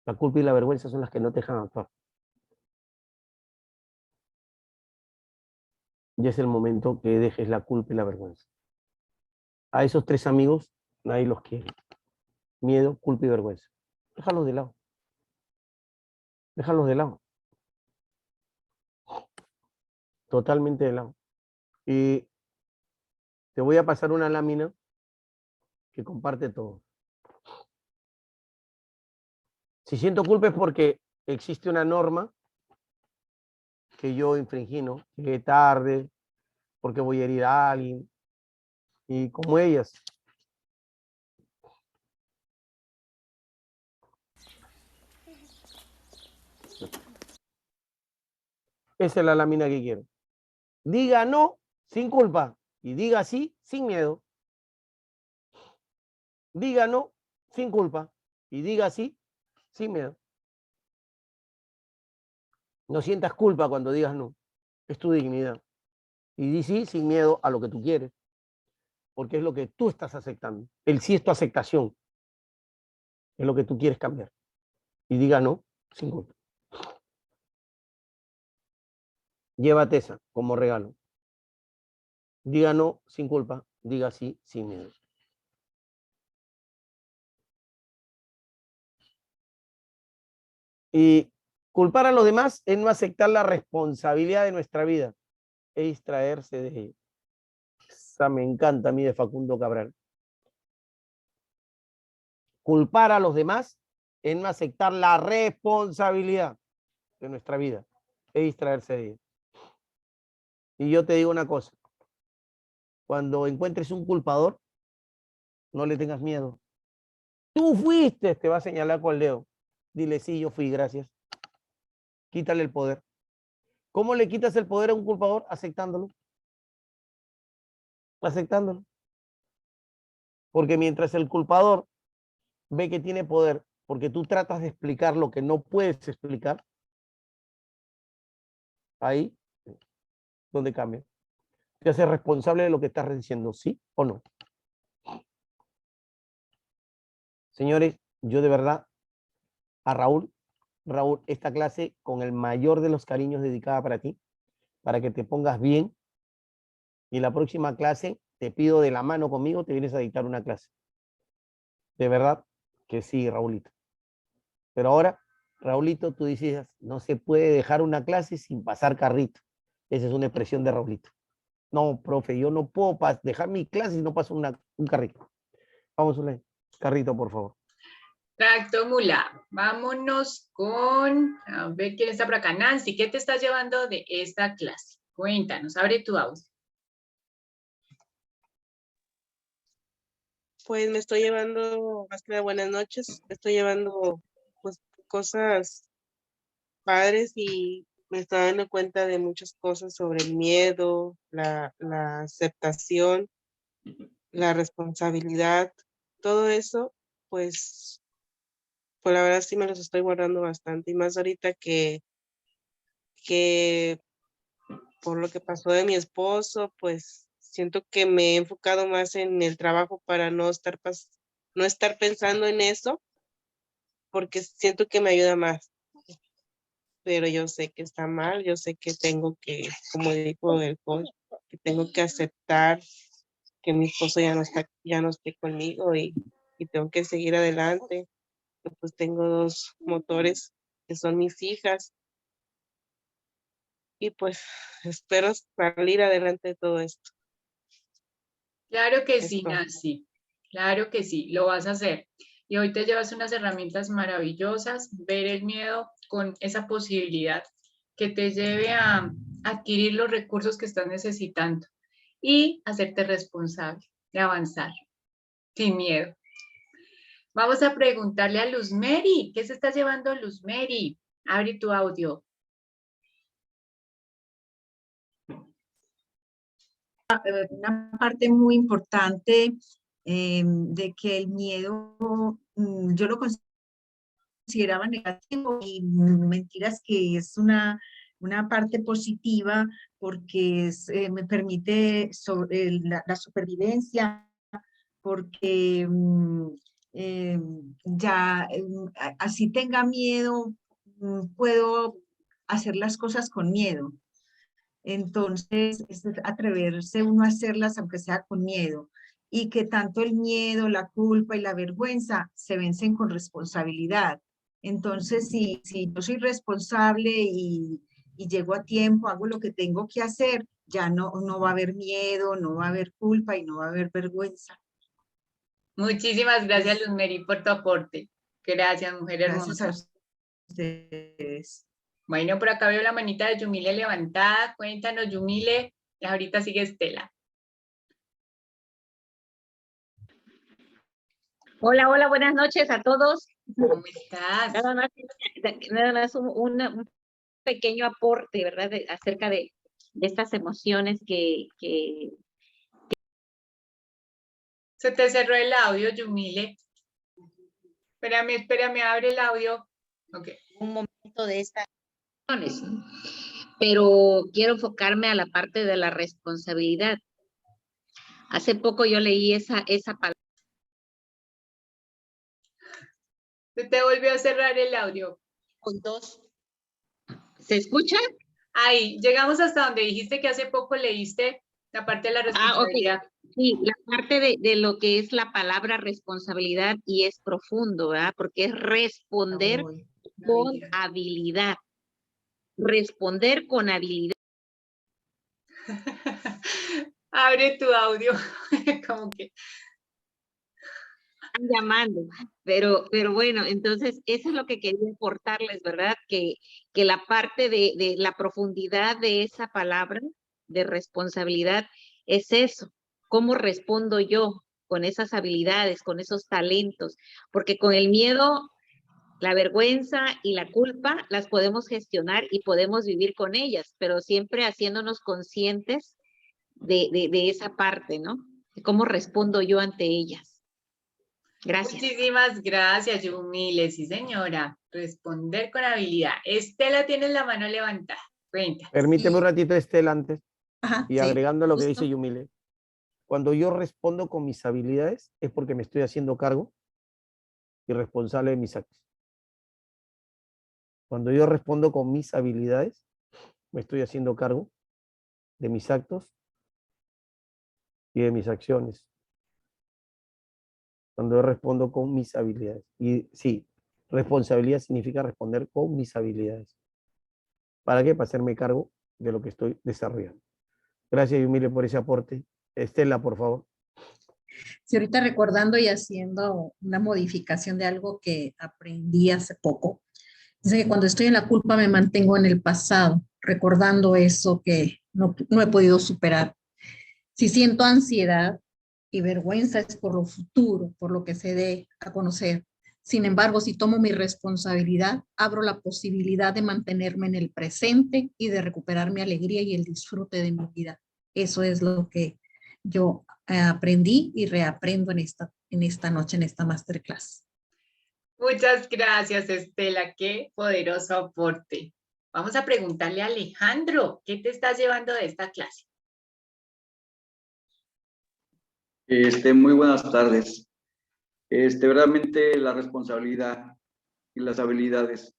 [SPEAKER 1] La culpa y la vergüenza son las que no te dejan actuar. Y es el momento que dejes la culpa y la vergüenza. A esos tres amigos nadie los quiere. Miedo, culpa y vergüenza. Déjalos de lado. Déjalos de lado. Totalmente de lado. Y te voy a pasar una lámina que comparte todo. Si siento culpa es porque existe una norma que yo infringí, ¿no? Llegué tarde, porque voy a herir a alguien. Y como ellas. Esa es la lámina que quiero. Diga no sin culpa y diga sí sin miedo. Diga no sin culpa y diga sí sin miedo. No sientas culpa cuando digas no. Es tu dignidad. Y di sí sin miedo a lo que tú quieres. Porque es lo que tú estás aceptando. El sí es tu aceptación. Es lo que tú quieres cambiar. Y diga no sin culpa. Llévate esa como regalo. Diga no sin culpa. Diga sí sin miedo. Y Culpar a los demás es no aceptar la responsabilidad de nuestra vida. Es distraerse de... Esa me encanta a mí de Facundo Cabral. Culpar a los demás es no aceptar la responsabilidad de nuestra vida. Es distraerse de ella. Y yo te digo una cosa. Cuando encuentres un culpador, no le tengas miedo. Tú fuiste, te va a señalar con el dedo. Dile, sí, yo fui, gracias. Quítale el poder. ¿Cómo le quitas el poder a un culpador? Aceptándolo. Aceptándolo. Porque mientras el culpador ve que tiene poder, porque tú tratas de explicar lo que no puedes explicar, ahí donde cambia. Te hace responsable de lo que estás diciendo, ¿sí o no? Señores, yo de verdad, a Raúl, esta clase con el mayor de los cariños dedicada para ti, para que te pongas bien. Y la próxima clase te pido de la mano conmigo, te vienes a dictar una clase. De verdad que sí, Raulito. Pero ahora, Raulito, tú dices, no se puede dejar una clase sin pasar carrito. Esa es una expresión de Raulito. No, profe, yo no puedo dejar mi clase si no paso un carrito. Vamos, un carrito, por favor.
[SPEAKER 2] Exacto, Mula. Vámonos con, a ver quién está por acá. Nancy, ¿qué te estás llevando de esta clase? Cuéntanos, abre tu audio.
[SPEAKER 18] Pues me estoy llevando, más que nada, buenas noches, me estoy llevando pues cosas padres y me estoy dando cuenta de muchas cosas sobre el miedo, la aceptación, la responsabilidad, todo eso, pues la verdad sí me los estoy guardando bastante y más ahorita que por lo que pasó de mi esposo, pues siento que me he enfocado más en el trabajo para no estar pensando en eso, porque siento que me ayuda más. Pero yo sé que está mal, yo sé que tengo que, como dijo el coach, que tengo que aceptar que mi esposo ya no esté conmigo y tengo que seguir adelante. Pues tengo 2 motores que son mis hijas y pues espero salir adelante de todo esto.
[SPEAKER 2] Claro que sí, Nancy. Claro que sí, lo vas a hacer. Y hoy te llevas unas herramientas maravillosas, ver el miedo con esa posibilidad que te lleve a adquirir los recursos que estás necesitando y hacerte responsable de avanzar sin miedo. Vamos a preguntarle a Luz Mary. ¿Qué se está llevando Luz Mary? Abre tu audio.
[SPEAKER 13] Una parte muy importante de que el miedo yo lo consideraba negativo y mentiras que es una parte positiva porque me permite la supervivencia, porque así tenga miedo, puedo hacer las cosas con miedo. Entonces, es atreverse uno a hacerlas aunque sea con miedo. Y que tanto el miedo, la culpa y la vergüenza se vencen con responsabilidad. Entonces, si yo soy responsable y llego a tiempo, hago lo que tengo que hacer, ya no va a haber miedo, no va a haber culpa y no va a haber vergüenza.
[SPEAKER 2] Muchísimas gracias, Luz Mary, por tu aporte. Gracias, mujer hermosa.
[SPEAKER 13] Gracias a ustedes.
[SPEAKER 2] Bueno, por acá veo la manita de Yumile levantada. Cuéntanos, Yumile. Y ahorita sigue Estela.
[SPEAKER 21] Hola, hola, buenas noches a todos.
[SPEAKER 2] ¿Cómo estás?
[SPEAKER 21] Nada más un pequeño aporte, ¿verdad? Acerca de estas emociones que...
[SPEAKER 2] Se te cerró el audio, Yumile. Espérame, abre el audio. Ok.
[SPEAKER 21] Un momento de estas emociones, pero quiero enfocarme a la parte de la responsabilidad. Hace poco yo leí esa palabra.
[SPEAKER 2] Se te volvió a cerrar el audio.
[SPEAKER 21] Con 2. ¿Se escucha?
[SPEAKER 2] Ahí, llegamos hasta donde dijiste que hace poco leíste la parte de la responsabilidad.
[SPEAKER 21] Okay. Sí, la parte de lo que es la palabra responsabilidad y es profundo, ¿verdad? Porque es responder con habilidad. Responder con habilidad.
[SPEAKER 2] Abre tu audio, como que
[SPEAKER 21] Están llamando, pero bueno, entonces eso es lo que quería aportarles, ¿verdad? Que la parte de la profundidad de esa palabra de responsabilidad es eso, ¿cómo respondo yo con esas habilidades, con esos talentos? Porque con el miedo, la vergüenza y la culpa las podemos gestionar y podemos vivir con ellas, pero siempre haciéndonos conscientes de esa parte, ¿no? De cómo respondo yo ante ellas. Gracias.
[SPEAKER 2] Muchísimas gracias, Yumile. Sí, señora. Responder con habilidad. Estela, tienes la mano levantada. Cuenta.
[SPEAKER 1] Permíteme un ratito, Estela, antes. Y
[SPEAKER 17] sí,
[SPEAKER 1] agregando lo que
[SPEAKER 17] justo.
[SPEAKER 1] dice Yumile. Cuando yo respondo con mis habilidades es porque me estoy haciendo cargo y responsable de mis actos. Cuando yo respondo con mis habilidades, me estoy haciendo cargo de mis actos y de mis acciones. Cuando yo respondo con mis habilidades. Y sí, responsabilidad significa responder con mis habilidades. ¿Para qué? Para hacerme cargo de lo que estoy desarrollando. Gracias, Yumile, por ese aporte. Estela, por favor.
[SPEAKER 17] Sí, ahorita recordando y haciendo una modificación de algo que aprendí hace poco. Dice que cuando estoy en la culpa me mantengo en el pasado, recordando eso que no he podido superar. Si siento ansiedad y vergüenza es por lo futuro, por lo que se dé a conocer. Sin embargo, si tomo mi responsabilidad, abro la posibilidad de mantenerme en el presente y de recuperar mi alegría y el disfrute de mi vida. Eso es lo que yo aprendí y reaprendo en esta noche, en esta masterclass.
[SPEAKER 2] Muchas gracias, Estela. Qué poderoso aporte. Vamos a preguntarle a Alejandro, ¿qué te estás llevando de esta clase?
[SPEAKER 22] Muy buenas tardes. Verdaderamente la responsabilidad y las habilidades,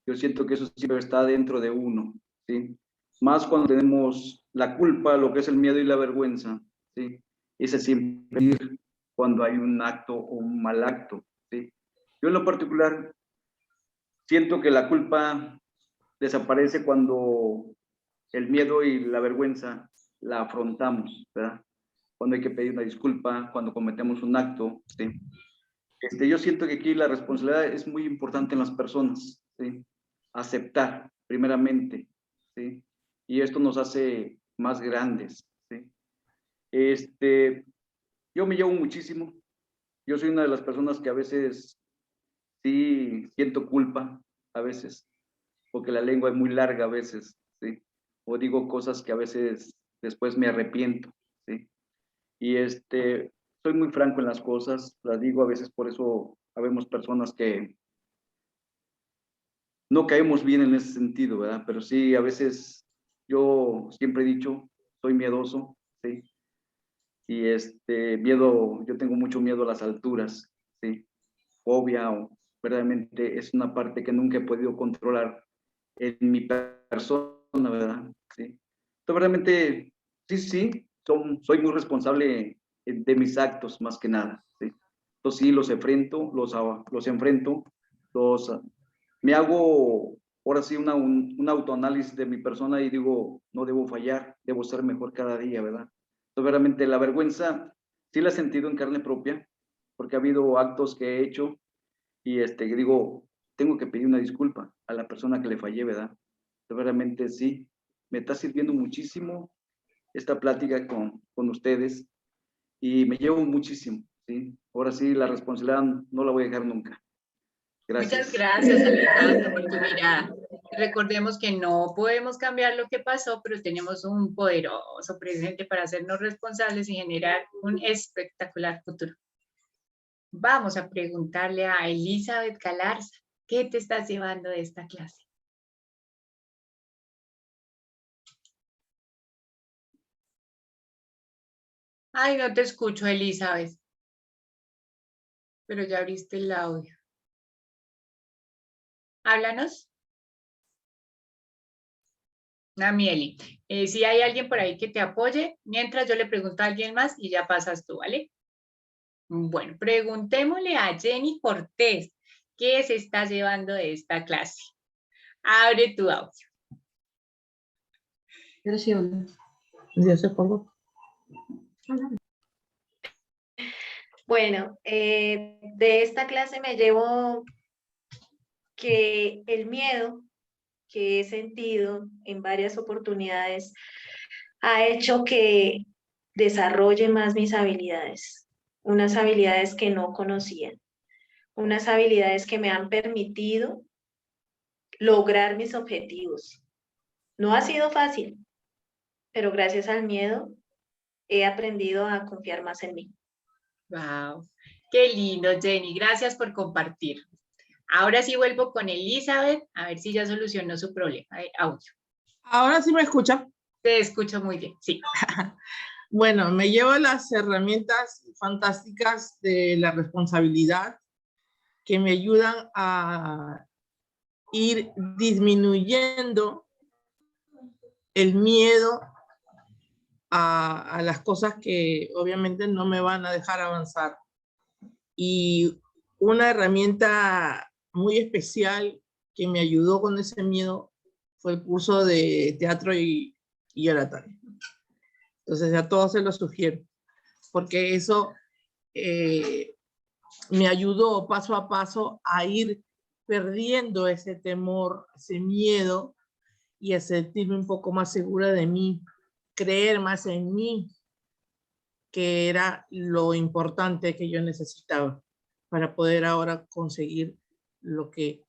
[SPEAKER 22] yo siento que eso siempre está dentro de uno, ¿sí? Más cuando tenemos la culpa, lo que es el miedo y la vergüenza, ¿sí? Ese siempre ir cuando hay un acto o un mal acto, ¿sí? Yo en lo particular siento que la culpa desaparece cuando el miedo y la vergüenza la afrontamos, ¿verdad? Cuando hay que pedir una disculpa, cuando cometemos un acto, ¿sí? Yo siento que aquí la responsabilidad es muy importante en las personas, ¿sí? Aceptar, primeramente, ¿sí? Y esto nos hace más grandes, ¿sí? Yo me llevo muchísimo. Yo soy una de las personas que a veces sí siento culpa, a veces, porque la lengua es muy larga a veces, ¿sí? O digo cosas que a veces después me arrepiento, ¿sí? Y soy muy franco en las cosas, las digo a veces, por eso habemos personas que no caemos bien en ese sentido, ¿verdad? Pero sí, a veces yo siempre he dicho, soy miedoso, ¿sí? Y miedo, yo tengo mucho miedo a las alturas, ¿sí? Fobia, o verdaderamente es una parte que nunca he podido controlar en mi persona, ¿verdad? Sí. Entonces, verdaderamente, sí, soy muy responsable de mis actos, más que nada, ¿sí? Entonces, sí, los enfrento, me hago, ahora sí, un autoanálisis de mi persona y digo, no debo fallar, debo ser mejor cada día, ¿verdad? Entonces, verdaderamente, la vergüenza sí la he sentido en carne propia, porque ha habido actos que he hecho y digo, tengo que pedir una disculpa a la persona que le fallé, ¿verdad? Entonces, verdaderamente sí, me está sirviendo muchísimo esta plática con ustedes y me llevo muchísimo, ¿sí? Ahora sí, la responsabilidad no la voy a dejar nunca. Gracias.
[SPEAKER 2] Muchas gracias, Alejandro, por tu mirada. Recordemos que no podemos cambiar lo que pasó, pero tenemos un poderoso presente para hacernos responsables y generar un espectacular futuro. Vamos a preguntarle a Elizabeth Galarza, ¿qué te estás llevando de esta clase? Ay, no te escucho, Elizabeth. Pero ya abriste el audio. Háblanos. Namieli, si hay alguien por ahí que te apoye, mientras yo le pregunto a alguien más y ya pasas tú, ¿vale? Bueno, preguntémosle a Jenny Cortés. ¿Qué se está llevando de esta clase? Abre tu audio.
[SPEAKER 1] Yo se pongo.
[SPEAKER 12] Bueno, de esta clase me llevo que el miedo que he sentido en varias oportunidades ha hecho que desarrolle más mis habilidades, unas habilidades que no conocía, unas habilidades que me han permitido lograr mis objetivos. No ha sido fácil, pero gracias al miedo he aprendido a confiar más en mí.
[SPEAKER 2] Wow, qué lindo, Jenny. Gracias por compartir. Ahora sí vuelvo con Elizabeth, a ver si ya solucionó su problema de audio.
[SPEAKER 14] Ahora sí me escucha.
[SPEAKER 2] Te escucho muy bien, sí.
[SPEAKER 14] Bueno, me llevo las herramientas fantásticas de la responsabilidad que me ayudan a ir disminuyendo el miedo a las cosas que obviamente no me van a dejar avanzar. Y una herramienta muy especial que me ayudó con ese miedo fue el curso de teatro y oratoria. Entonces a todos se lo sugiero, porque eso me ayudó paso a paso a ir perdiendo ese temor, ese miedo, y a sentirme un poco más segura de mí, creer más en mí, que era lo importante que yo necesitaba para poder ahora conseguir lo que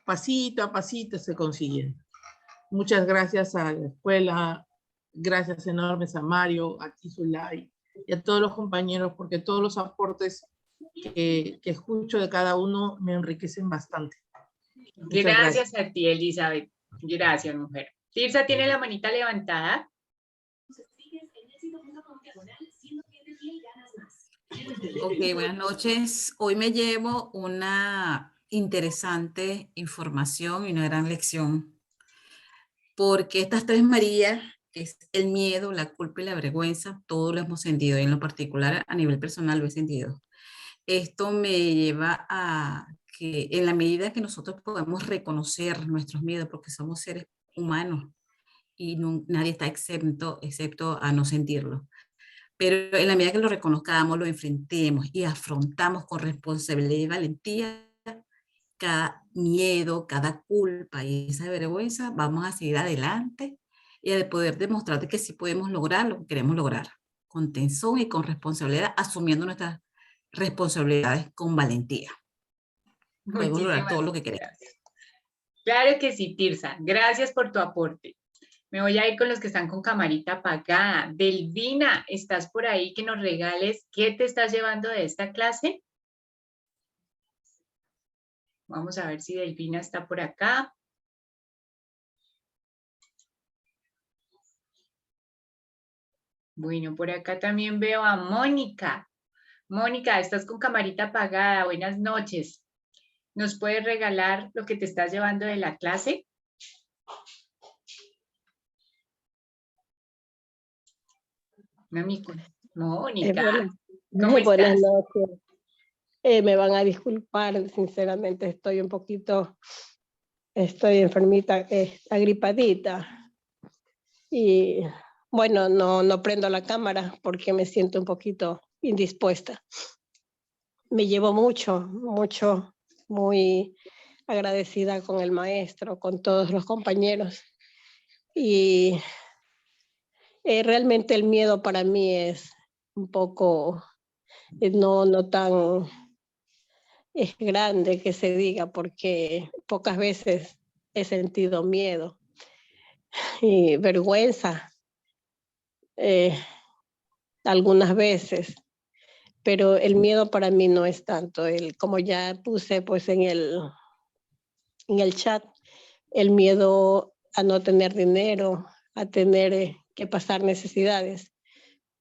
[SPEAKER 14] pasito a pasito se consigue. Muchas gracias a la escuela, gracias enormes a Mario, a Zulay y a todos los compañeros, porque todos los aportes que escucho de cada uno me enriquecen bastante.
[SPEAKER 2] Gracias a ti, Elizabeth. Gracias, mujer. Tirsa tiene la manita levantada.
[SPEAKER 15] Ok, buenas noches. Hoy me llevo una interesante información y una gran lección, porque estas tres Marías, que es el miedo, la culpa y la vergüenza, todos lo hemos sentido, y en lo particular a nivel personal lo he sentido. Esto me lleva a que en la medida que nosotros podamos reconocer nuestros miedos, porque somos seres humanos y nadie está excepto a no sentirlo. Pero en la medida que lo reconozcamos, lo enfrentemos y afrontamos con responsabilidad y valentía cada miedo, cada culpa y esa vergüenza, vamos a seguir adelante y a poder demostrarte que sí podemos lograr lo que queremos lograr, con tesón y con responsabilidad, asumiendo nuestras responsabilidades con valentía. Podemos lograr todo lo que queremos.
[SPEAKER 2] Claro que sí, Tirsa. Gracias por tu aporte. Me voy a ir con los que están con camarita apagada. Delvina, ¿estás por ahí que nos regales qué te estás llevando de esta clase? Vamos a ver si Delvina está por acá. Bueno, por acá también veo a Mónica. Mónica, estás con camarita apagada. Buenas noches. ¿Nos puedes regalar lo que te estás llevando de la clase? Mónica, ¿cómo
[SPEAKER 23] buenas
[SPEAKER 2] estás?
[SPEAKER 23] noches. Me van a disculpar, sinceramente estoy enfermita, agripadita. Y bueno, no prendo la cámara porque me siento un poquito indispuesta. Me llevo mucho, muy agradecida con el maestro, con todos los compañeros. Y realmente el miedo para mí es un poco, no tan grande que se diga, porque pocas veces he sentido miedo y vergüenza algunas veces, pero el miedo para mí no es tanto, como ya puse pues en el chat, el miedo a no tener dinero, a tener que pasar necesidades,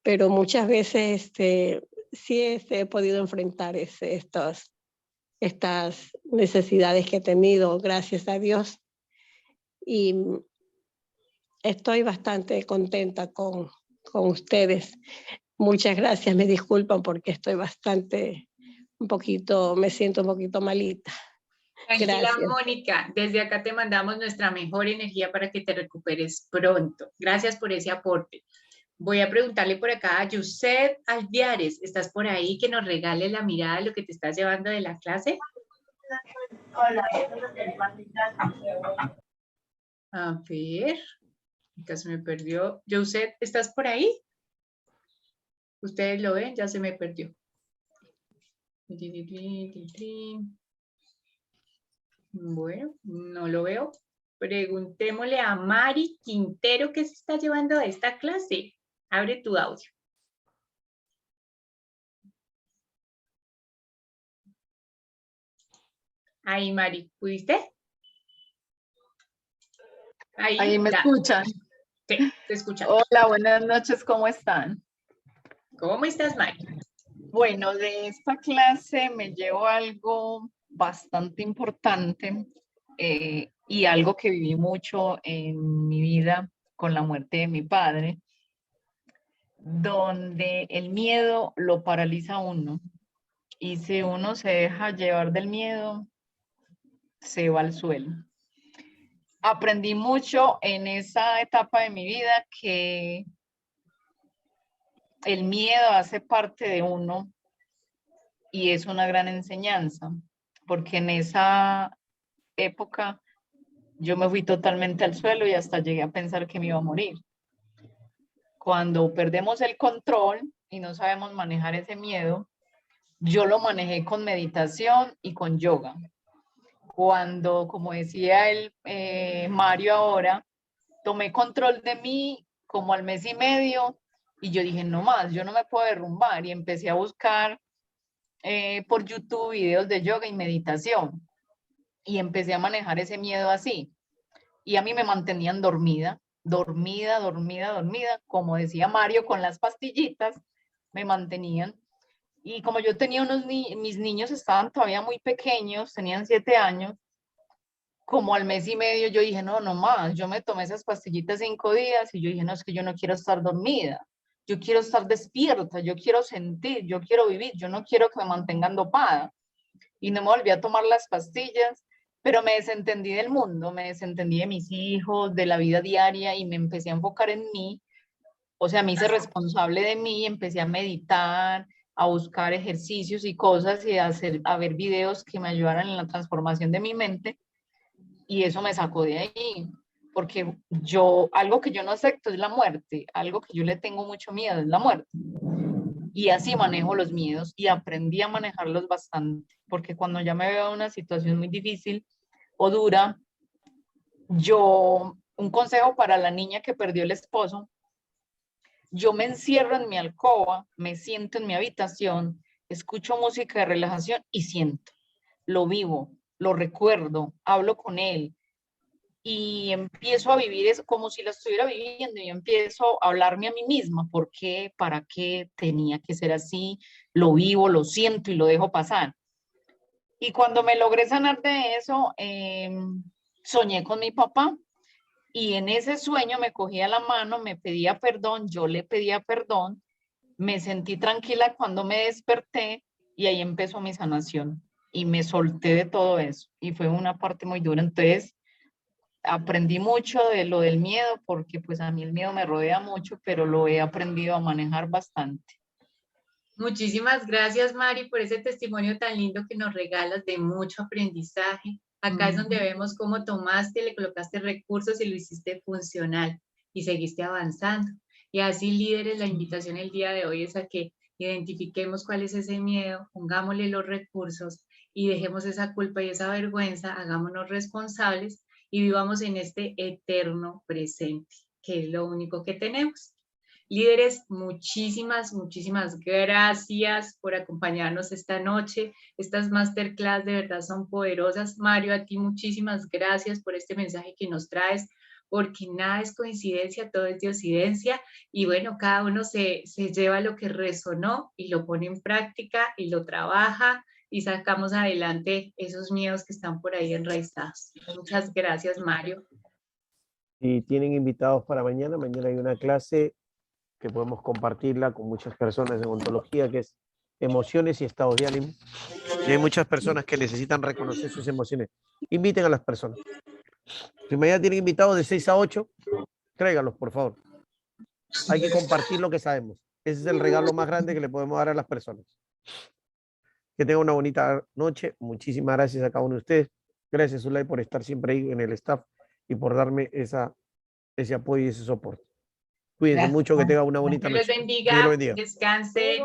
[SPEAKER 23] pero muchas veces sí he podido enfrentar estas necesidades que he tenido, gracias a Dios, y estoy bastante contenta con ustedes. Muchas gracias, me disculpan porque estoy me siento un poquito malita.
[SPEAKER 2] Tranquila,
[SPEAKER 23] Gracias.
[SPEAKER 2] Mónica. Desde acá te mandamos nuestra mejor energía para que te recuperes pronto. Gracias por ese aporte. Voy a preguntarle por acá a Yusef Alviares. ¿Estás por ahí? Que nos regale la mirada de lo que te estás llevando de la clase.
[SPEAKER 3] Hola.
[SPEAKER 2] A ver. Acá se me perdió. Yusef, ¿estás por ahí? Ustedes lo ven, ya se me perdió. Bueno, no lo veo. Preguntémosle a Mari Quintero qué se está llevando a esta clase. Abre tu audio. Ahí, Mari, ¿pudiste?
[SPEAKER 3] Ahí me
[SPEAKER 2] ya.
[SPEAKER 3] escuchan.
[SPEAKER 2] Sí, te escuchan.
[SPEAKER 3] Hola, buenas noches, ¿cómo están?
[SPEAKER 2] ¿Cómo estás, Mari?
[SPEAKER 3] Bueno, de esta clase me llevo algo bastante importante y algo que viví mucho en mi vida con la muerte de mi padre, donde el miedo lo paraliza a uno y si uno se deja llevar del miedo, se va al suelo. Aprendí mucho en esa etapa de mi vida que el miedo hace parte de uno y es una gran enseñanza, porque en esa época yo me fui totalmente al suelo y hasta llegué a pensar que me iba a morir. Cuando perdemos el control y no sabemos manejar ese miedo, yo lo manejé con meditación y con yoga. Cuando, como decía el Mario ahora, tomé control de mí como al mes y medio y yo dije, no más, yo no me puedo derrumbar y empecé a buscar por YouTube videos de yoga y meditación y empecé a manejar ese miedo así y a mí me mantenían dormida, como decía Mario, con las pastillitas me mantenían y como yo tenía mis niños estaban todavía muy pequeños, tenían 7 años, como al mes y medio yo dije, no más, yo me tomé esas pastillitas 5 días y yo dije, no, es que yo no quiero estar dormida, yo quiero estar despierta, yo quiero sentir, yo quiero vivir, yo no quiero que me mantengan dopada. Y no me volví a tomar las pastillas, pero me desentendí del mundo, me desentendí de mis hijos, de la vida diaria y me empecé a enfocar en mí. O sea, me hice responsable de mí, empecé a meditar, a buscar ejercicios y cosas y a ver videos que me ayudaran en la transformación de mi mente. Y eso me sacó de ahí, porque algo que yo no acepto es la muerte, algo que yo le tengo mucho miedo es la muerte. Y así manejo los miedos y aprendí a manejarlos bastante, porque cuando ya me veo en una situación muy difícil o dura, un consejo para la niña que perdió el esposo, yo me encierro en mi alcoba, me siento en mi habitación, escucho música de relajación y siento, lo vivo, lo recuerdo, hablo con él y empiezo a vivir eso como si lo estuviera viviendo y empiezo a hablarme a mí misma, ¿por qué? ¿Para qué tenía que ser así? Lo vivo, lo siento y lo dejo pasar. Y cuando me logré sanar de eso, soñé con mi papá y en ese sueño me cogía la mano, me pedía perdón, yo le pedía perdón, me sentí tranquila cuando me desperté y ahí empezó mi sanación. Y me solté de todo eso y fue una parte muy dura. Entonces aprendí mucho de lo del miedo porque pues a mí el miedo me rodea mucho, pero lo he aprendido a manejar bastante.
[SPEAKER 2] Muchísimas gracias, Mari, por ese testimonio tan lindo que nos regalas de mucho aprendizaje. Acá es donde vemos cómo tomaste, le colocaste recursos y lo hiciste funcional y seguiste avanzando. Y así, líderes, la invitación el día de hoy es a que identifiquemos cuál es ese miedo, pongámosle los recursos y dejemos esa culpa y esa vergüenza, hagámonos responsables y vivamos en este eterno presente, que es lo único que tenemos. Líderes, muchísimas gracias por acompañarnos esta noche. Estas masterclass de verdad son poderosas. Mario, a ti muchísimas gracias por este mensaje que nos traes, porque nada es coincidencia, todo es diosidencia. Y bueno, cada uno se lleva lo que resonó y lo pone en práctica y lo trabaja y sacamos adelante esos miedos que están por ahí enraizados. Muchas gracias, Mario.
[SPEAKER 1] Y tienen invitados para mañana. Mañana hay una clase que podemos compartirla con muchas personas en ontología, que es emociones y estados de ánimo. Y hay muchas personas que necesitan reconocer sus emociones. Inviten a las personas. Si mañana tienen invitados de 6 a 8, tráiganlos, por favor. Hay que compartir lo que sabemos. Ese es el regalo más grande que le podemos dar a las personas. Que tengan una bonita noche. Muchísimas gracias a cada uno de ustedes. Gracias, Zulay, por estar siempre ahí en el staff y por darme ese apoyo y ese soporte. Cuídense mucho, que tengan una bonita
[SPEAKER 2] Dios
[SPEAKER 1] noche.
[SPEAKER 2] les bendiga,
[SPEAKER 1] Dios los bendiga.
[SPEAKER 2] descansen.